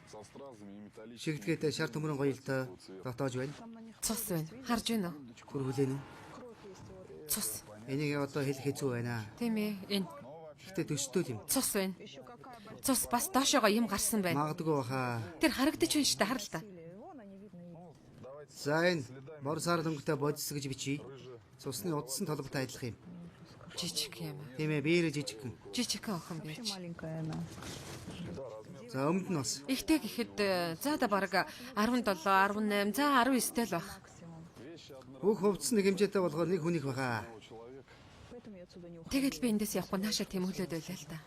Со стразами и металлическими. шигдгээтэй, шар төмөрөн гоёлтой дотоож байна. Цус байна. Харж байна уу? Түр хүлээнэ. Цус. Энийг одоо хэлэх хэцүү байна. Тийм ээ, энэ Гэхдээ төстэй юм. цус байна. Цус бас доошоогоо юм гарсан байна. Магадгүй баха. Тэр харагдаж байна шүү дээ, хар л та. За энэ бор сар өнгөтэй бодис гэж бичиж. Цусны удсан толботой адилах юм. Жижиг юм. Тийм ээ, биерэ жижигхэн. Жижигхэн охин байж. Маленькая она. За өмнөд нь бас. Ихтэй гэхэд за да бараг 17, 18, за 19 тэл байх. Бүх хувцс нэг хэмжээтэй болохоор нэг хүнийх баха. Поэтому я отсюда не ухожу. Тэгэл би эндээс явахгүй наашаа тэмүүлээд байлаа л да.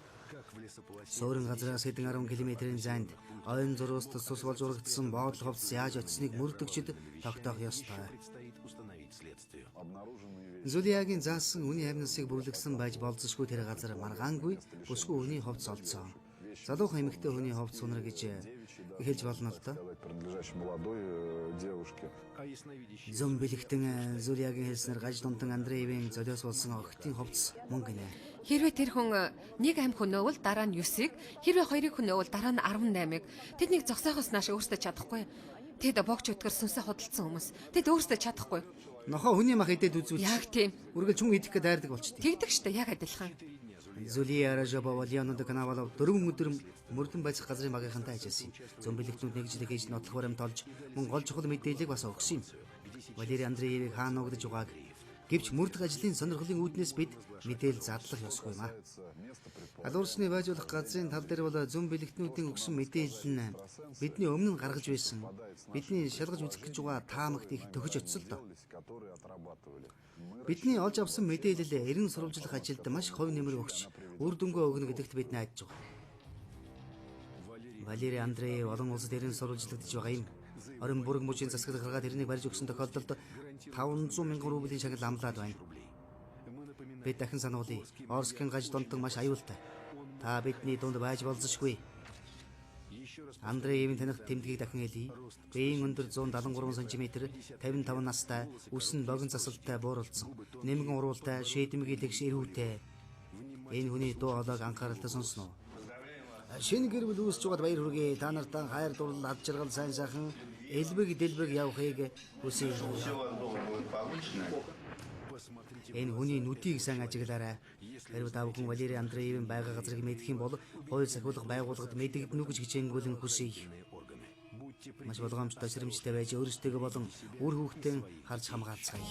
Суурин газраас хэдэн 10 км-ийн зайд ойн зурууст цус болж урагдсан боодол хувцс яаж очсныг мөрдөгчд тогтоох ёстой. Зулиагийн заасан үний амьнасыг бүрлэгсэн байж болзошгүй тэр газар маргаангүй бүсгүй үний хувцс олцсон. Залуухан эмэгтэй хүний хувцс унар гэж эхэлж болно л доо. Принадлежащей молодой девушке. Зөм бэлэгтэн Зулиагийн хэлснээр гаж дунтан Андреевийн золиос болсон охтын хувцс мөн гинэ. Хэрвээ тэр хүн нэг амь хөнөөвөл дараа нь 9-ыг, хэрвээ хоёрыг хөнөөвөл дараа нь 18-ыг тэднийг зогсоохоос нааш өөрсдөө чадахгүй. Тэд богч өткөр сүнсээ худалдсан хүмүүс. Тэд өөрсдөө чадахгүй. Нохоо хүний мах идээд үзүүлж. Яг тийм. Үргэлж хүн идэх гээд дайрдаг болчтой. Тэгдэг штэ яг адилхан. Зулия Ражабова Леонид Канавалов 4 өдөр мөрдөн байцах газрын багийнхантай ажилласан. Зөмбөлөгтнүүд нэгжлэг хийж нотлох баримт олж мөн гол чухал мэдээллийг бас өгсөн юм. Валерий Андреевыг хаана ногдож байгааг гэвч мөрдөх ажлын сонирхлын үүднээс бид мэдээлэл задлах ёсгүй юм а. Алуурсны байжуулах газрын тал дээр бол зөмбөлөгтнүүдийн өгсөн мэдээлэл нь бидний өмнө нь гаргаж байсан. Бидний шалгаж үзэх гэж байгаа таамагт их төхөж очсон л доо. Которые отрабатывали. Бидний олж авсан мэдээлэл эрен сурвалжлах ажилд маш хувь нэмэр өгч үр дүнгээ өгнө гэдэгт бид найдаж байгаа. Валерий Андреев олон улсад эрен сурвалжлагдж байгаа юм. Орон бүрэг мужийн засаг гаргаад тэрнийг барьж өгсөн тохиолдолд 500 мянган рублийн шагнал амлаад байна. Бид дахин сануулъя. Орскийн гаж дунтан маш аюултай. Та бидний дунд байж болзошгүй. Андреевийн таних тэмдгийг дахин хэлье. Биеийн өндөр 173 см, 55 настай, үс нь богино засалтай бууруулсан. Нэмгэн уруултай, шийдэмгийн тэгш эрүүтэй. Энэ хүний дуу хоолойг анхааралтай сонсноо. Шинэ гэр бүл үүсч байгаад баяр хүргэе. Та нартай хайр дурлал ад жаргал сайн сайхан элбэг дэлбэг явахыг хүсье. Энэ хүний нүдийг сайн ажиглаарай. Хэрвээ та бүхэн Валерий Андреевийн байга газрыг мэдэх юм бол хууль сахиулах байгууллагад мэдэгдэнэ гэж хичээнгүүлэн хүсье. Маш болгоомжтой сэрэмжтэй байж өөрсдөө болон үр хүүхдээ харж хамгаалцгаая.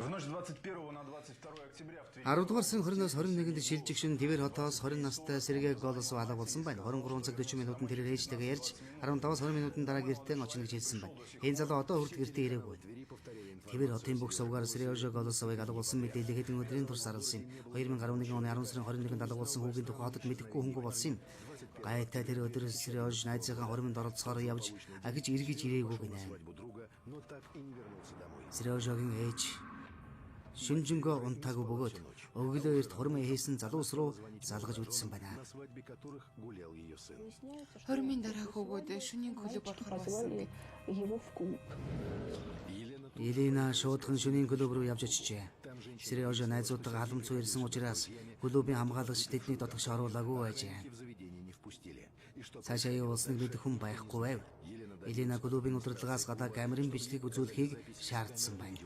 В ночь 21 на 22 октября в Твери. 10 дугаар сарын 20-оос 21-нд шилжих шин Твер хотоос 20 настай Сергей Голосов алга болсон байна. 23 цаг 40 минутанд тэрээр ээжтэйгээ ярьж 15-20 минутын дараа гэртээ очно гэж хэлсэн байна. Энэ залуу одоо хүртэл гэртээ ирээгүй. Твер хотын бүх сувгаар Сергей Голосовыг алга болсон мэдээлэл хэдэн өдрийн турш зарласан юм. 2011 оны 10 сарын 21-нд алга болсон хүүгийн тухай хотод мэдэхгүй хөнгө болсон юм. Гайтай тэр өдөр Сергей найзынхаа хоримд оролцохоор явж агж эргэж ирээгүй гинэ. Сергейгийн ээж шинжэнгөө унтаагүй бөгөөд өглөө эрт хормын хийсэн залуус руу залгаж үтсэн байна. Хормын дараа хөвгүүд шөнийн клуб орохоор болсон гэд. Его в клуб. Елена шуудхан шөнийн клуб руу явж очижээ. Сергей найзуудтайгаа халамцуу ирсэн учраас клубын хамгаалагч тэднийг дотогш оруулаагүй байжээ. Цаашаа явуулсныг мэдэх хүн байхгүй байв. Елена клубын удирдлагаас гадаа камерын бичлэг үзүүлэхийг шаардсан байна.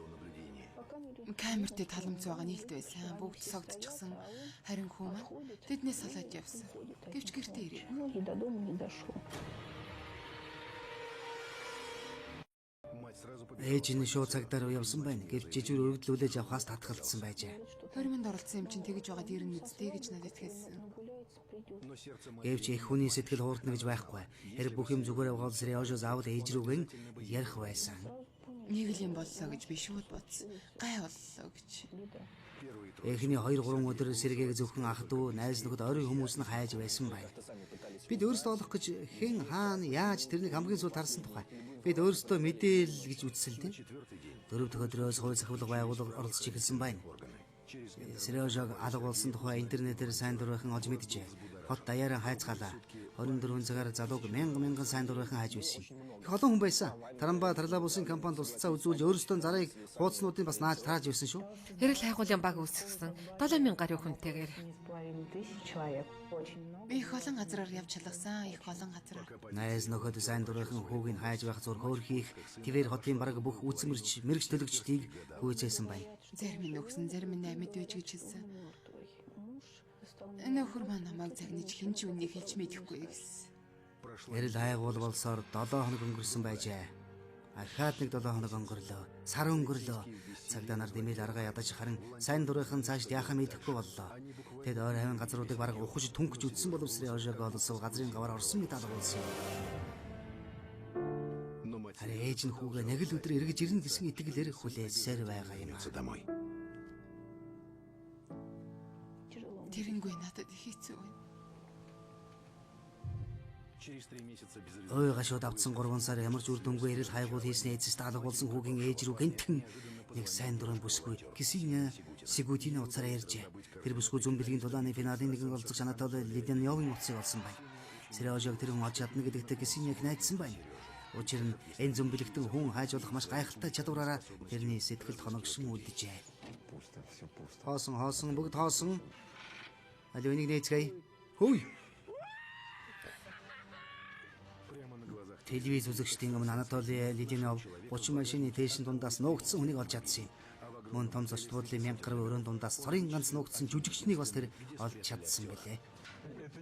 Камерт таламж байгаа нийлт байсан. Бүгд согдчихсан. Харин хүү маань тэднээс салаад явсан. Гэвч гэртээ ирээ. Но и до дома не дошло. Ээж нь шууд цагдаар явсан байна. Гэвч жижиг өргөдлүүлээж авахаас татгалцсан байжээ. Хоримд оролцсон юм чинь тэгэж байгаа дэр нь үздэй гэж надад хэлсэн. Гэвч их хүний сэтгэл хуурдна гэж байхгүй. Хэрэг бүх юм зүгээр явгаал Сергей заавал ээж рүүгэн ярих байсан. Нэг л юм боллоо гэж би шууд бодсон. Гай боллоо гэж. Эхний 2-3 өдөр Сергейг зөвхөн ах トゥ найз нөхөд орой хүмүүс нь хайж байсан байна. Бид өөрсдөө олох гэж хэн хаана яаж тэрнийг хамгийн сүүлд харсан тухай бид өөрсдөө мэдээл гэж үтсэлдэн. 4 дахь өдрөөс хууль сахиулах байгууллага оролцож эхэлсэн байна. Сергейг алга болсон тухай интернетээр сайн дурайхан олж мэджээ. Хот даяараа хайцгаалаа. 24 цагаар залууг мянган сайн дурынхан хайж байсан юм. Их олон хүн байсан. Тарамба Тарлабусын компанид тусалцаа үзүүлж өөрсдөө зарыг хууцнуудын бас нааж тааж байсан шүү. Эрэл хайгуулын баг үүсгэсэн 7000 гаруй хүнтэйгээр 2,5 человек. Очень много. Их олон газараар явж чалгасан. Их олон газараар. Найз нөхөд сайн дурынхан хүүгийг хайж байх зур хөөр хийх твэр хотын бараг бүх үзмэрч мэрэгч төлөгчдийг хөөцөөсөн байна. Зарим нь өгсөн, зарим нь амьд байж гэж хэлсэн. Муж стал Нөхөр маань намайг загнаж хэн ч үнийг хэлж мэдэхгүй гэсэн. Эрэл хайгуул болсоор 7 хоног өнгөрсөн байжээ. Ахаад нэг 7 хоног өнгөрлөө. Сар өнгөрлөө. Цагдаа нар дэмэл аргаа ядаж харин сайн дурынхан цаашд яхаа мэдэхгүй боллоо. Тэд ойр хавийн газруудыг бараг ухаж түнхэж үдсэн боловсрын ожог олсон газрын гаваар орсон мэт алгуулсан. Харин ээж нь хүүгээ нэг л өдөр эргэж ирнэ гэсэн итгэлээр хүлээсээр байгаа юм. Домой. тяжело. Тэрнгүй надад хэцүү байна. Через 3 месяца без Ой гашууд авцсан 3 сар ямар ч үр дүнгүй эрэл хайгуул хийсний эцэст алгуулсан хүүгийн ээж рүү гинтхэн нэг сайн дурын бүсгүй гисийн Сигутины уцаараа ярьжээ. Тэр бүсгүй зүүн бэлгийн тулааны финалын нэгэн олзог шанатал Лиденёвын уцыг олсон байна. Сэрежог тэр хүн олж чадна гэдэгт гисийн найдсан байна. Учир нь энэ зүүн бэлгтэн хүн хайж болох маш гайхалтай чадвараараа тэрний сэтгэлд хоногшин үлджээ. Хоосон бүгд хоосон. Аль үнийг нээцгээе. Хөөе. Телевиз үзэгчдийн өмнө Анатолий Лиденов 30 машины тээшин дундаас нуугдсан хүнийг олж чадсан юм. Мөн том зочд буудлын 1000 гаруй өрөөнд дундаас цорын ганц нуугдсан жүжигчнийг бас тэр олж чадсан байлээ.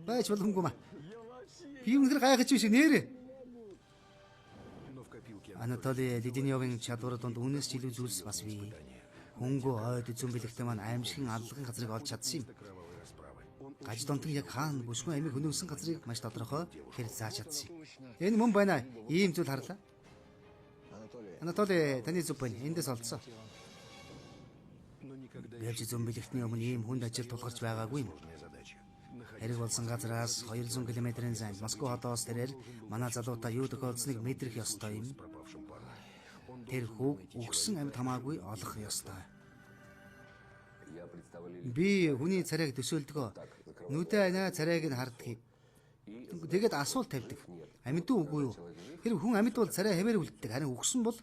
Байж боломгүй маа. Би үнэхээр гайхаж биш нэрээ. Анатолий Лиденёвын чадвар донд үнээс ч илүү зүйлс бас бий. Хөнгөө ойд зүүн бэлэгтэн маань аимшигын аллагын газрыг олж чадсан юм. Гаж донтон яг хаана бүсгүй амиг хөнөөсөн газрыг маш тодорхой хэр зааж чадсан юм. Энэ мөн байна. Ийм зүйл харлаа. Анатолий таны зүг байна. Эндээс олдсон. Явж зүүн бэлэгтний өмнө ийм хүнд ажил тулгарч байгаагүй юм. Хэрэг болсон газраас 200 км-ийн зайд Москва хотоос тэрээр манай залуутай юу тохиолдсныг мэдрэх ёстой юм. Тэр хүүг өгсөн амьд хамаагүй олох ёстой. Би хүний царайг төсөөлдгөө. Нүдэ анаа царайг нь харддаг. Тэгээд асуулт тавьдаг. Амьд үгүй юу? Тэр хүн амьд бол царай хэмээр үлддэг. Харин өгсөн бол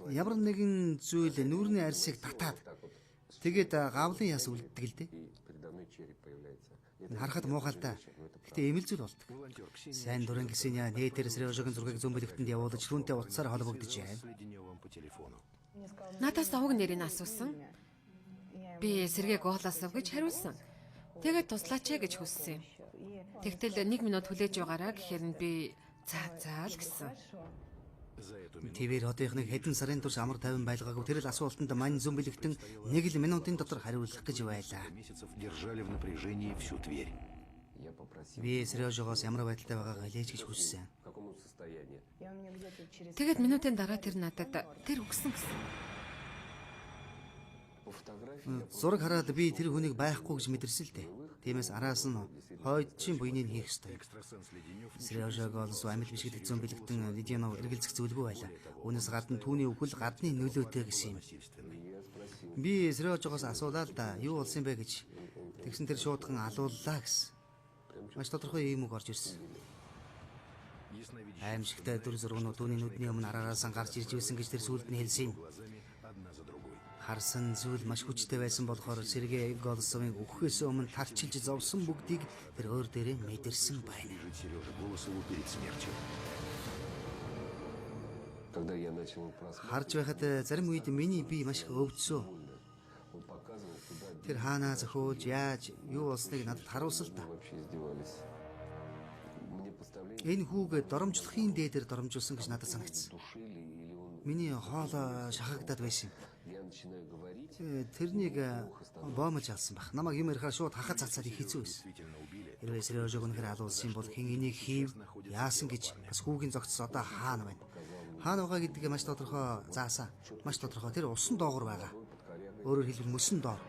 ямар нэгэн зүйл нүүрний арсыг татаад тэгээд гавлын яс үлддэг л дээ. Харахад муухай л да. Гэтэ ийм л зүйл болдог. Сайн дурын гисийн нэтэр Сэрежогийн зургийг зүүн бэлэгтэнд явуулж түүнтэй утсаар холбогдож байна. Надаас давг нэрийг асуусан. Би сэргээг уулаасав гэж хариулсан. Тэгээд туслаач гэж хүссэн юм. Тэгтэл 1 минут хүлээж байгаараа гэхээр нь би цаа л гэсэн. ТВ-ээр хотынхныг хэдэн сарын турш амар тайван байлгаагүй тэр л асуултанд мань зүүн бэлэгтэн 1 минутын дотор хариулах гэж байлаа. месяцев держали в напряжении всю Тверь. Би Сэрежогоос ямар байдалтай байгаагаа хэлээч гэж хүссэн. Я у меня где-то через Тэгээд минутын дараа тэр надад тэр өгсөн гэсэн. Зураг хараад би тэр хүнийг байхгүй гэж мэдэрсэн л дээ. Тиймээс араас нь хойдчийн буйныг хийх ёстой. Сэрежогоос амьд биш гэдэг зүүн бэлэгтэн Лиденов эргэлзэх зүйлгүй байлаа. Үүнээс гадна түүний өвгөл гадны нөлөөтэй гэсэн юм. Би Сэрежогоос асуулаа л да. Юу болсон бэ гэж. Тэгсэн тэр шуудхан алууллаа гэсэн. Маш тодорхой юм үг орж ирсэн. Аимшигтай дүр зургнууд түүний нүдний өмнө араараас гарч ирж байсан гэж тэр сүүлд нь хэлсэн юм. Харсан зүйл маш хүчтэй байсан болохоор Сергей Голсовын өгөхөөс өмнө тарчилж зовсон бүгдийг тэр өөр дээрээ мэдэрсэн байна. Сережа Голосову перед смертью. Харж байхад зарим үед миний бие маш их өвдсөн. Тэр хаанаа зөхөөж яаж юу болсныг надад харуулсан л та. Энэ хүүг доромжлохын дээдэр доромжуулсан гэж надад санагдсан. Миний хоолой шахагдаад байсан юм. Тэрнийг боомж алсан баг. Намайг юм ярихаар шууд хахад цацаад их хэцүү байсан. Хэрвээ Сэрежог өнөхөр алуулсан бол хэн энийг хийв яасан гэж бас хүүгийн зогцос одоо хаана байна. Хаана байгаа гэдгийг маш тодорхой заасан. Маш тодорхой тэр усан доогор байгаа. Өөрөөр хэлбэл мөсөн доор.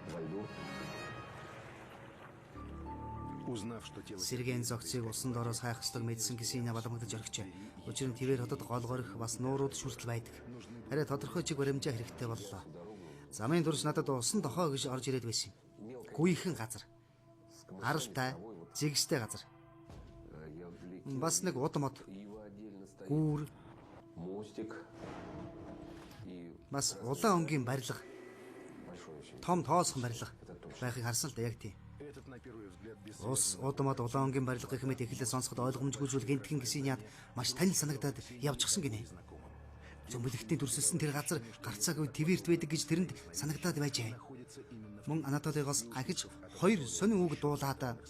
Сэргийн зогцыг усан доороос хайх ёстойг мэдсэн гисийн боломгдож орхижээ. Учир нь твэр хотод гол горих бас нуурууд шүртэл байдаг. Харин тодорхой чиг баримжаа хэрэгтэй боллоо. Замын турш надад усан дохоо гэж орж ирээд байсан юм. Гүйхэн газар. Аралтай, Зэгстэй газар. Бас нэг удмод. Гүүр. Бас улаан өнгийн барилга. Том тоосхон барилга байхыг харсан л да яг тийм. Этот на первый взгляд без Ус удмод улаан өнгийн барилга гэх мэт эхлээд сонсоход ойлгомжгүй зүйл гинтхэн гисэн яд маш танил санагдаад явчихсан гинэ. Зөмбөлөгтийн дүрсэлсэн тэр газар гарцаагүй твэрт байдаг гэж тэрэнд санагдаад байжээ. Мөн Анатолигоос ахиж хоёр сонин үг дуулаад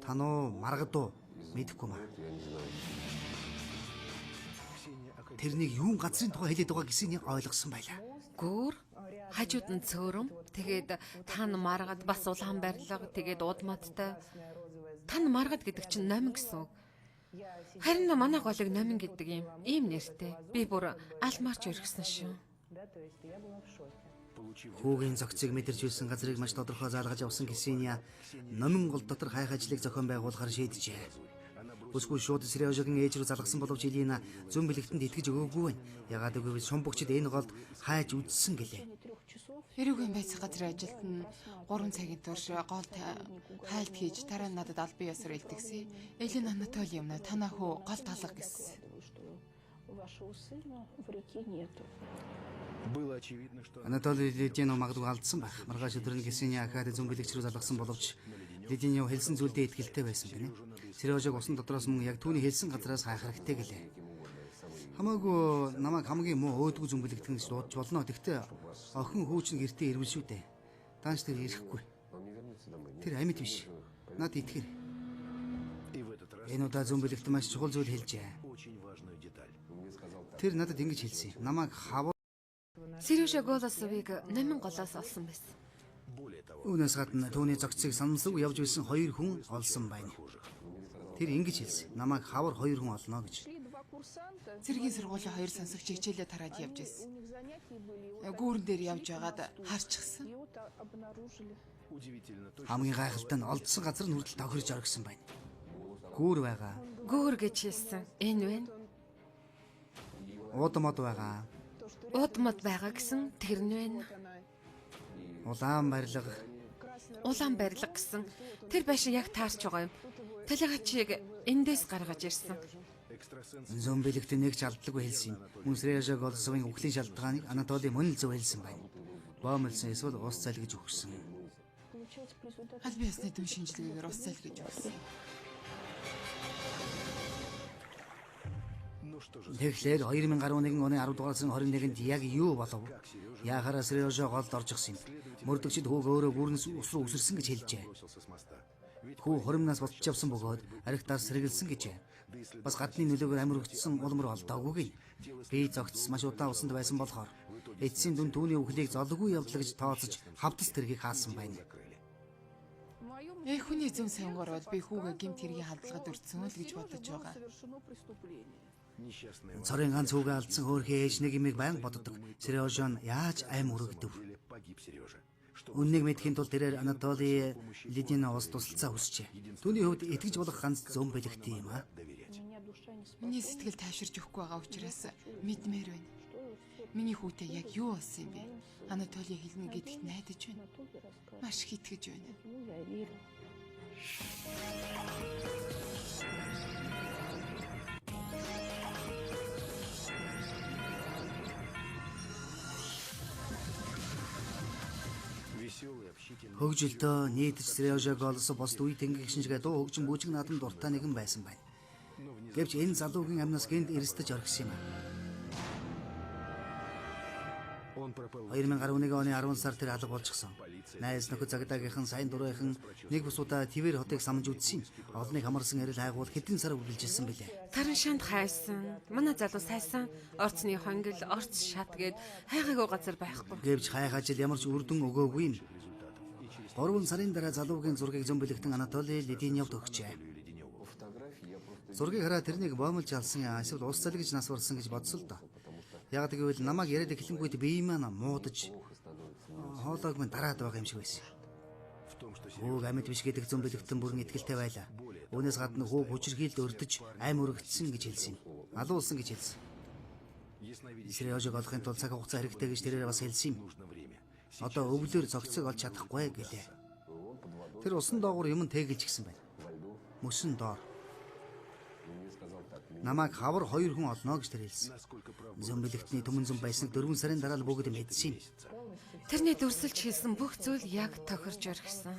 тануу маргадуу мэдэхгүй маа. Тэрнийг юун газрын тухай хэлээд байгаа гэсэнийг ойлгосон байлаа. Гүүр хажууд нь цөөрөм. Тэгээд тан маргад бас улаан барилга. Тэгээд удмадтай. Тан маргад гэдэг чинь номин гэсэн үг. Харин манай голыг номин гэдэг юм. Ийм нэртэй. Би бүр алмаарч өргөсөн шүү. Хүүгийн зохицыг мэдэрч үлсэн газрыг маш тодорхой заалгаж явсан Ксения номин гол дотор хайх ажлыг зохион байгуулахар шийджээ. Бүсгүй шууд Сережигийн ээж рүү залгасан боловч Илина зүүн бэлэгтэнд итгэж өгөөгүй байна. Ягаад гэвэл шумбагчид энэ голд хайж үзсэн гэлээ. Эрүүгийн байцах газрын ажилд нь 3 цагийн турш гол хайлт хийж тараа надад албан ёсоор илтгэсэн. Элен Анатолий юмна танаа хөө гол талга гэсэн. было очевидно, что Анатолий Лединов магадгүй алдсан байх. Маргааш өдөр нь Ксения ахаад зүүн бэлэгч рүү залгасан боловч Лединов хэлсэн зүйлдээ итгэлтэй байсан гинэ. Сережиг усан дотроос мөн яг түүний хэлсэн газраас хайх хэрэгтэй гэлээ. Хамаагүй намайг хамгийн муу өөдгөө зүүн бэлэгдэхнээс дуудаж болно. Тэгтээ охин хууч нь гэртээ ирвэл шүү дээ. Даанч тэр ирэхгүй. Тэр амьд биш. Над итгэр. и в этот раз Энэ удаа зүүн бэлэгт маш чухал зүйл хэлжээ. очень важную деталь. Тэр надад ингэж хэлсэн. Намайг хавар Сережа Голосовыг номин голоос олсон байсан. Более того, Үүнээс гадна түүний зохицыг санамсаргүй явж байсан 2 хүн олсон байна. Тэр ингэж хэлсэн. Намайг хавар 2 хүн олно гэж. Цэргийн сургуулийн 2 сонсогч хичээлээ тараад явж байсан. Гүүрэн дээр явж байгаад харчихсан. удивительно то, Хамгийн гайхалтай нь олдсон газар нь хүртэл тохирж оргисон байна. Гүүр байгаа. Гүүр гэж хэлсэн. Энэ байна. Удмод байгаа. Удмад байгаа гэсэн тэр нь байна. Улаан барилга. Улаан барилга гэсэн тэр байшин яг таарч байгаа юм. Талигачийг эндээс гаргаж ирсэн. экстрасенс Зүүн бэлэгт нэг ч алдлаггүй хэлсэн. Мөн Сережа Голосовын үхлийн шалтгааныг Анатолий мөн л зөв хэлсэн байна. Боомлсон эсвэл ус залгиж өгсөн. Албан ёсны дүн шинжилгээгээр ус залгиж өгсөн. ну что же, Тэгэхээр 2011 оны 10 дугаар сарын 21-нд яг юу болов? Яахаараа Сережа голд орчихсон юм. Мөрдөгчд хүүг өөрөө гүрнэс ус руу үсэрсэн гэж хэлжээ. бросился с моста. Ведь Хүү хуримнаас болчих явсан бөгөөд аригтаас сэргэлсэн гэжээ. Бас гадны нөлөөгөөр амир өгцсөн улмар олдоогүй. Би зогтс маш удаан усанд байсан болохоор эцсийн дүн түүний үхлийг золгүй явдал гэж тооцож хавтас тэргийг хаасан байна. Хүний зүүн сонгоор бол би хүүгээ гэмт хэргийн хадгалаад өртсөн л гэж бодож байгаа. несчастная Цорын ганц хүүгээ алдсан хөөрхий ээж нэг юмыг байнга боддог. Сережон яаж ам өргөдөв? жили погиб Сережа. Что Үннийг мэдхийн тулд тэрээр Анатолий Лединовоос тусалцаа хүсчээ. Түүний хувьд итгэж болох ганц зүүн бэлэгтэй юм аа. доверять? Миний сэтгэл тайвширч өгөхгүй байгаа учраас мэдмээр байна. Миний хүүтэй яг юу болсон юм бэ? Анатолий хэлнэ гэдэгт найдаж байна. Маш их итгэж байна. Веселый, общительный. Хөгжилтөө нийтж Сережа Голосов босд үе тэнгих шинжгээ дуу хөгжим бүжиг наадам дуртай нэгэн байсан байна. Гэвч энэ залуугийн амнаас гэнт эрсдэж орхисон юм аа. Он пропал 2011 оны 10 сар тэр алга болчихсон. Найз нөхөд Загдагийнхан сайн дурынхан нэг бус удаа твэр хотыг самж үзсэн. Олныг хамарсан арил хайгуул хэдэн сар үргэлжилсэн билээ. Таран шанд хайсан. Манай залуу сайсан. Орцны хонгил, орц шат гээд хайгаагүй газар байхгүй. Гэвч хайх ажил ямар ч үр дүн өгөөгүй юм. 3 сарын дараа залуугийн зургийг зүүн бэлэгтэн Анатолий Лединевд өгчээ. Зургийг хараад тэрнийг боомлж алсан эсвэл ус залгиж нас барсан гэж бодсон л доо. Яг гэвэл намайг яриад эхлэнгүйд бие маань муудаж хоолойг минь дараад байгаа юм шиг байсан. в том, что Хүүг амьд биш гэдэг зүүн бэлэгтэн бүрэн итгэлтэй байлаа. Үүнээс гадна хүүг хүчирхийлд өрдөж ам өргөцсөн гэж хэлсэн юм. Алуулсан гэж хэлсэн. ясновидящий Сережиг олохын тулд цаг хугацаа хэрэгтэй гэж тэрээр бас хэлсэн юм. нужно время. Одоо өвлөөр зогцыг олж чадахгүй гэлээ. Тэр усан доогуур юм тэгэлж гисэн байна. Мөсөн доор. Намайг хавар 2 хүн олно гэж тэр хэлсэн. Зөмбөлөгтний түмэн зам байсан 4 сарын дараа л бүгд мэдсэн. Тэрний дүрсэлж хийсэн бүх зүйл яг тохирж орхисон.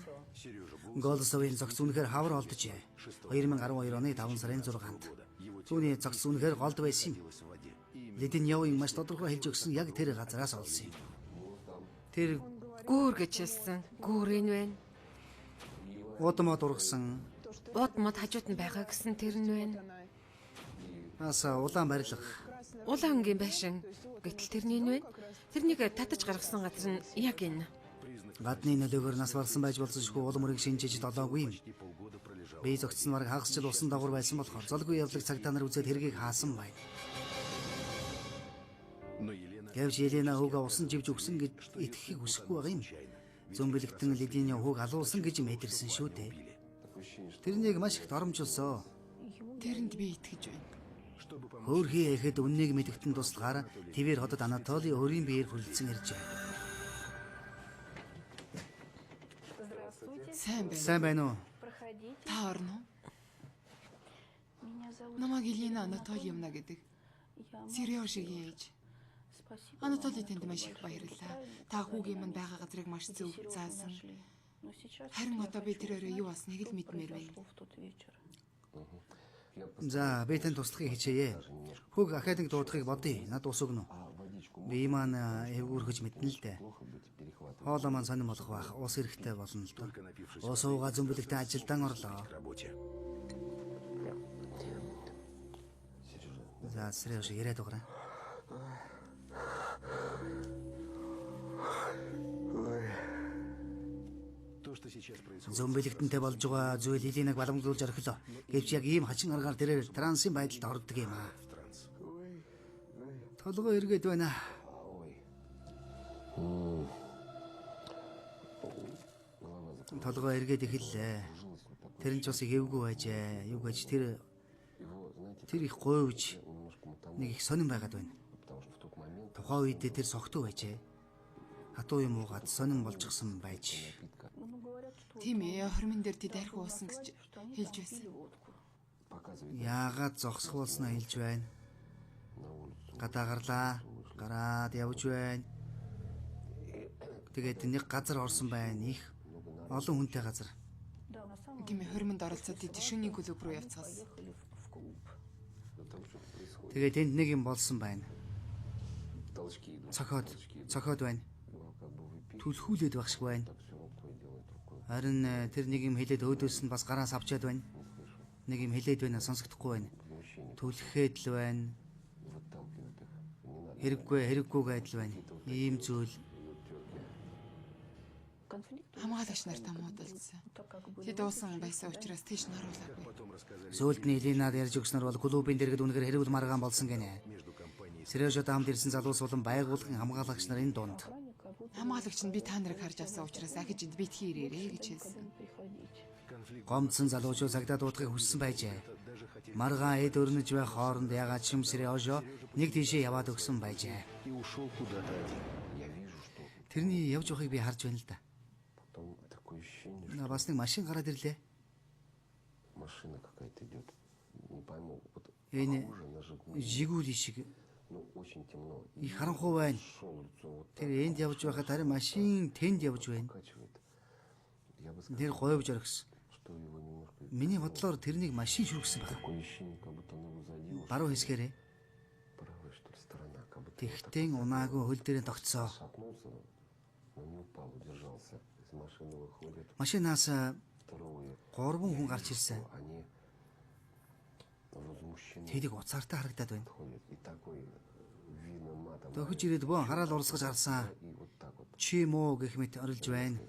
Голдсовын зогц үнэхээр хавар олдожээ. 2012 оны 5 сарын 6-нд. Түүний зогц үнэхээр голд байсан юм. Леденьявын маш тодорхой хэлж өгсөн яг тэр газараас олсон юм. Тэр Гүүр гэж хэлсэн. Гүүр энэ байна. удмаа дургасан. Уд мод хажууд нь байгаа гэсэн тэр нь байна. Аса улаан барилга. Улаан ангийн байшин. Гэтэл тэрний нь байна. Тэрнийг татаж гаргасан газар нь яг энэ. Гадны нөлөөгөөр нас барсан байж болцсошгүй улам мөрийг шинжиж долоогүй юм. Би зогцсон баг хагас жил усан дагуур байсан болохоор золгүй явдлыг цагтаа нар үзээд хэргийг хаасан байна. Гэвч Елена хүүгээ усан живж өгсөн гэж итгэхийг хүсэхгүй байгаа юм. Зөмбөлөгтөн Лидиний хүүг алуулсан гэж мэдэрсэн шүү дээ. Тэрнийг маш их доромжилсоо. Тэрэнд би итгэж байна. Хөөрхий эхэд үннийг мэдгэтэн туслагаар твэр хотод Анатоли өөрийн биеэр хүлцэн иржээ. Сайн байна уу? Та орно уу? Намайг Елена Анатольевна гэдэг. Сережигийн ээж. Анатоли танд маш их баярлалаа. Та хүүгийн мань байгаа газрыг маш зөв заасан. Харин одоо би тэрээрээ юу болсныг л мэдмээр байна. За, би тань туслахыг хичээе. Хүүг ахаад нэг дуудахыг бодъё. Над ус өгнө. Би маань эвгүүрхэж мэднэ л дээ. Хоолоо маань сонирм болох байх. Ус эрэхтэй болно л доо. Ус уугаа зөмбөлөгтэй ажилдаа орлоо. За, Сереж яриад өгөрэй. Зөмбөлөгтөнтэй болж байгаа зүйл Еленаг баламжуулж орхилоо. Гэвч яг ийм хачин аргаар тэрээр трансын байдалд ордог юм аа. Толгой эргээд байна. Толгой эргээд эхэллээ. Тэр нь ч бас эвгүй байжээ. Юу гэж тэр их гойвж нэг их сонирн байгаад байна. Тухайн үед тэр согтуу байжээ. Хатуу юм уугаад сонирн болчихсон байж. Тийм ээ, хормон дээр тэд арх уусан гэж хэлж байсан. Яагаад зогсох болсноо хэлж байна. Гадаа гарлаа. Гараад явж байна. Тэгээд нэг газар орсон байна. Их олон хүнтэй газар. Тийм ээ, хормонд оролцоод тэд шөнийн клуб руу явцгаасан. Тэгээд тэнд нэг юм болсон байна. Цохоод байна. Түлхүүлээд байх шиг байна. Харин тэр нэг юм хэлээд өөдөөс нь бас гараас авчаад байна. Нэг юм хэлээд байна, сонсогдохгүй байна. Түлхэхэд л байна. Хэрэггүй байдал байна. Ийм зүйл. Хамгаалагч нартай муудалцсан. Тэд уусан байсан учраас тийш наруулаагүй. Сүүлд нь Еленад ярьж өгснөр бол клубын дэргэд үнэхээр хэрүүл маргаан болсон гинэ. Сережод хамт ирсэн залуус болон байгууллагын хамгаалагч нарын дунд. Хамгаалагч нь би та нарыг харж авсан учраас ахиж энд битгий ирээрэй гэж хэлсэн. Гомдсон залуучууд цагдаа дуудахыг хүссэн байжээ. Маргаан эд өрнөж байх хооронд ягаад шим Сережо нэг тийшээ яваад өгсөн байжээ. Тэрний явж байхыг би харж байна л да. Бас нэг машин гараад ирлээ. Энэ Жигули шиг их харанхуй байна. Тэр энд явж байхад харин машин тэнд явж байна. Тэр гоёвж орхисон. Миний бодлоор тэрнийг машин шүргсэн байна. Баруун хэсгээрээ. Тэгтэн унаагүй хөл дээрээ тогтсоо. Машинаас 3 хүн гарч ирсэн. Тэдэг уцаартай харагдаад байна. Тохиж ирээд бөө хараал урсгаж харсан. Чи муу гэх мэт орилж байна.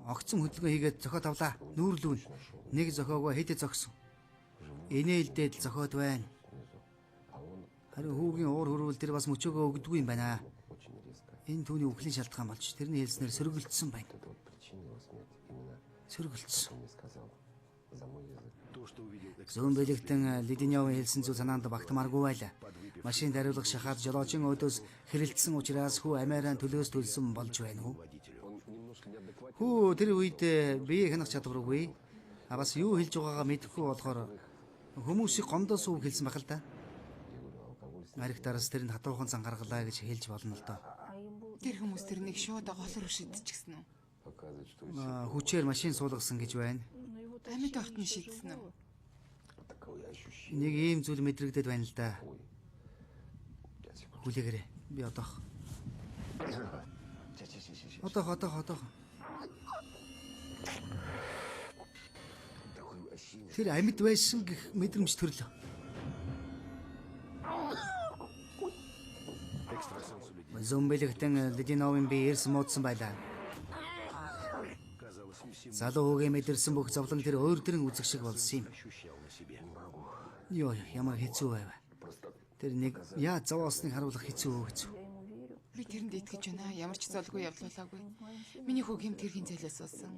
Огцом хөдөлгөөн хийгээд зохиод авлаа. Нүүрлүүн. Нэг зохиогоо хэдэд зогсон. Инээлдээд зохиод байна. Харин хүүгийн уур хөрвөл тэр бас мөчөөгөө өгдөггүй юм байна. Энэ түүний үхлийн шалтгаан болж тэрний хэлснээр сөргөлдсөн байна. Сөргөлдсөн. Зөмбөлөгтөн Леденьявын хэлсэн зүйл санаанд багтмааргүй байлаа. Машин дариулах шахаад жолоочийн өдөөс хэрэлдсэн учраас хүү Американ төлөөс төлсөн болж байна уу? Хөө тэр үед бие хянах чадваргүй. А бас юу хэлж байгаагаа мэдэхгүй болохоор хүмүүсийг гомдоос үг хэлсэн байх л да. Аригтараас тэрнд хатуухан зан гаргалаа гэж хэлж болно л доо. Тэр хүмүүс тэрнийг шууд голоор шидчихсэн үү? Хүчээр машин суулгасан гэж байна. Амьд байхад нь шийдсэн үү? Нэг ийм зүйл мэдрэгдээд байна л да. Хүлээгээрэй. Би одоох. Одоох. Тэр амьд байсан гэх мэдрэмж төрлөө. Экстрасенсу людей Зомбилэгтэн Лединовын би ирс муудсан байлаа. казалось всем Залуугийн мэдэрсэн бүх зовлон тэр өөрдрөн үзэх шиг болсон юм. ощущал на себе. Йоо, ямар хэцүү байв. Тэр нэг яа зовоосныг харуулах хэцүү. Би тэрэнд итгэж байна. Ямар ч золгүй явлуулаагүй. Миний хүү гэмт хэргийн зайлаас болсон.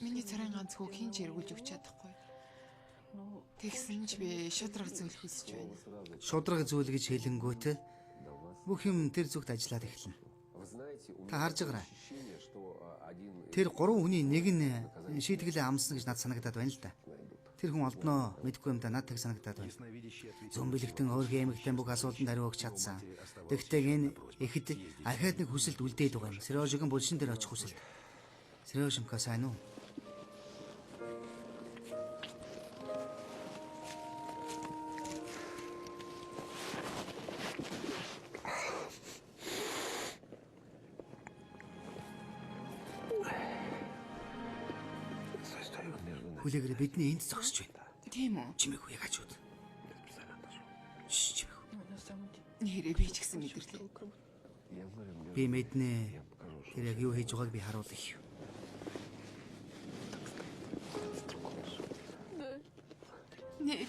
Миний царайн ганц хүү хин ч эргүүлж өгч чадахгүй. Тэгсэн ч би шудраг зүйл хүсэж байна. Шудраг зүйл гэж хэлэнгүүт бүх юм тэр зүгт ажиллаад эхэлнэ. Та харж байгаарай. Тэр гурван хүний нэг нь шийдгэлээ амсна гэж над санагдаад байна л да. Тэр хүн олдноо мэдгүй юм да надад санагдаад байна. Ясновидящий отвечал. Зомбилэгтэн өөрхийн эмэгтэй бүх асуултанд хариу өгч чадсан. Тэгтээ энэ ихэд ахаад нэг хүсэлт үлдээд байгаа юм. Сережигийн булшин дээр очих хүсэлт. Сережимка сайн уу? Хүлээгээрээ бидний энд зогсож байна. Тийм үү? Чимээгүй ягачуд. Чимээгүй. Нэрээ би ч гэсэн мэдэрлээ. Би мэднэ. Тэр яг юу хийж байгааг би харуулах юм. Нэр.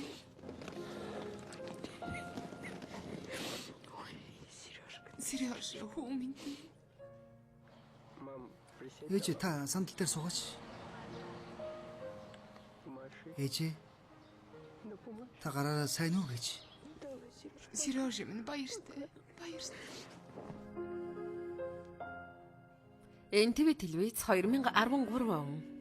Сереж, хүү минь. Ээж та сандал дээр суугач. Ээж та гараараа сайн уу гэж. Сереж минь баяртай. Баяртай. НТВ телевиз 2013 он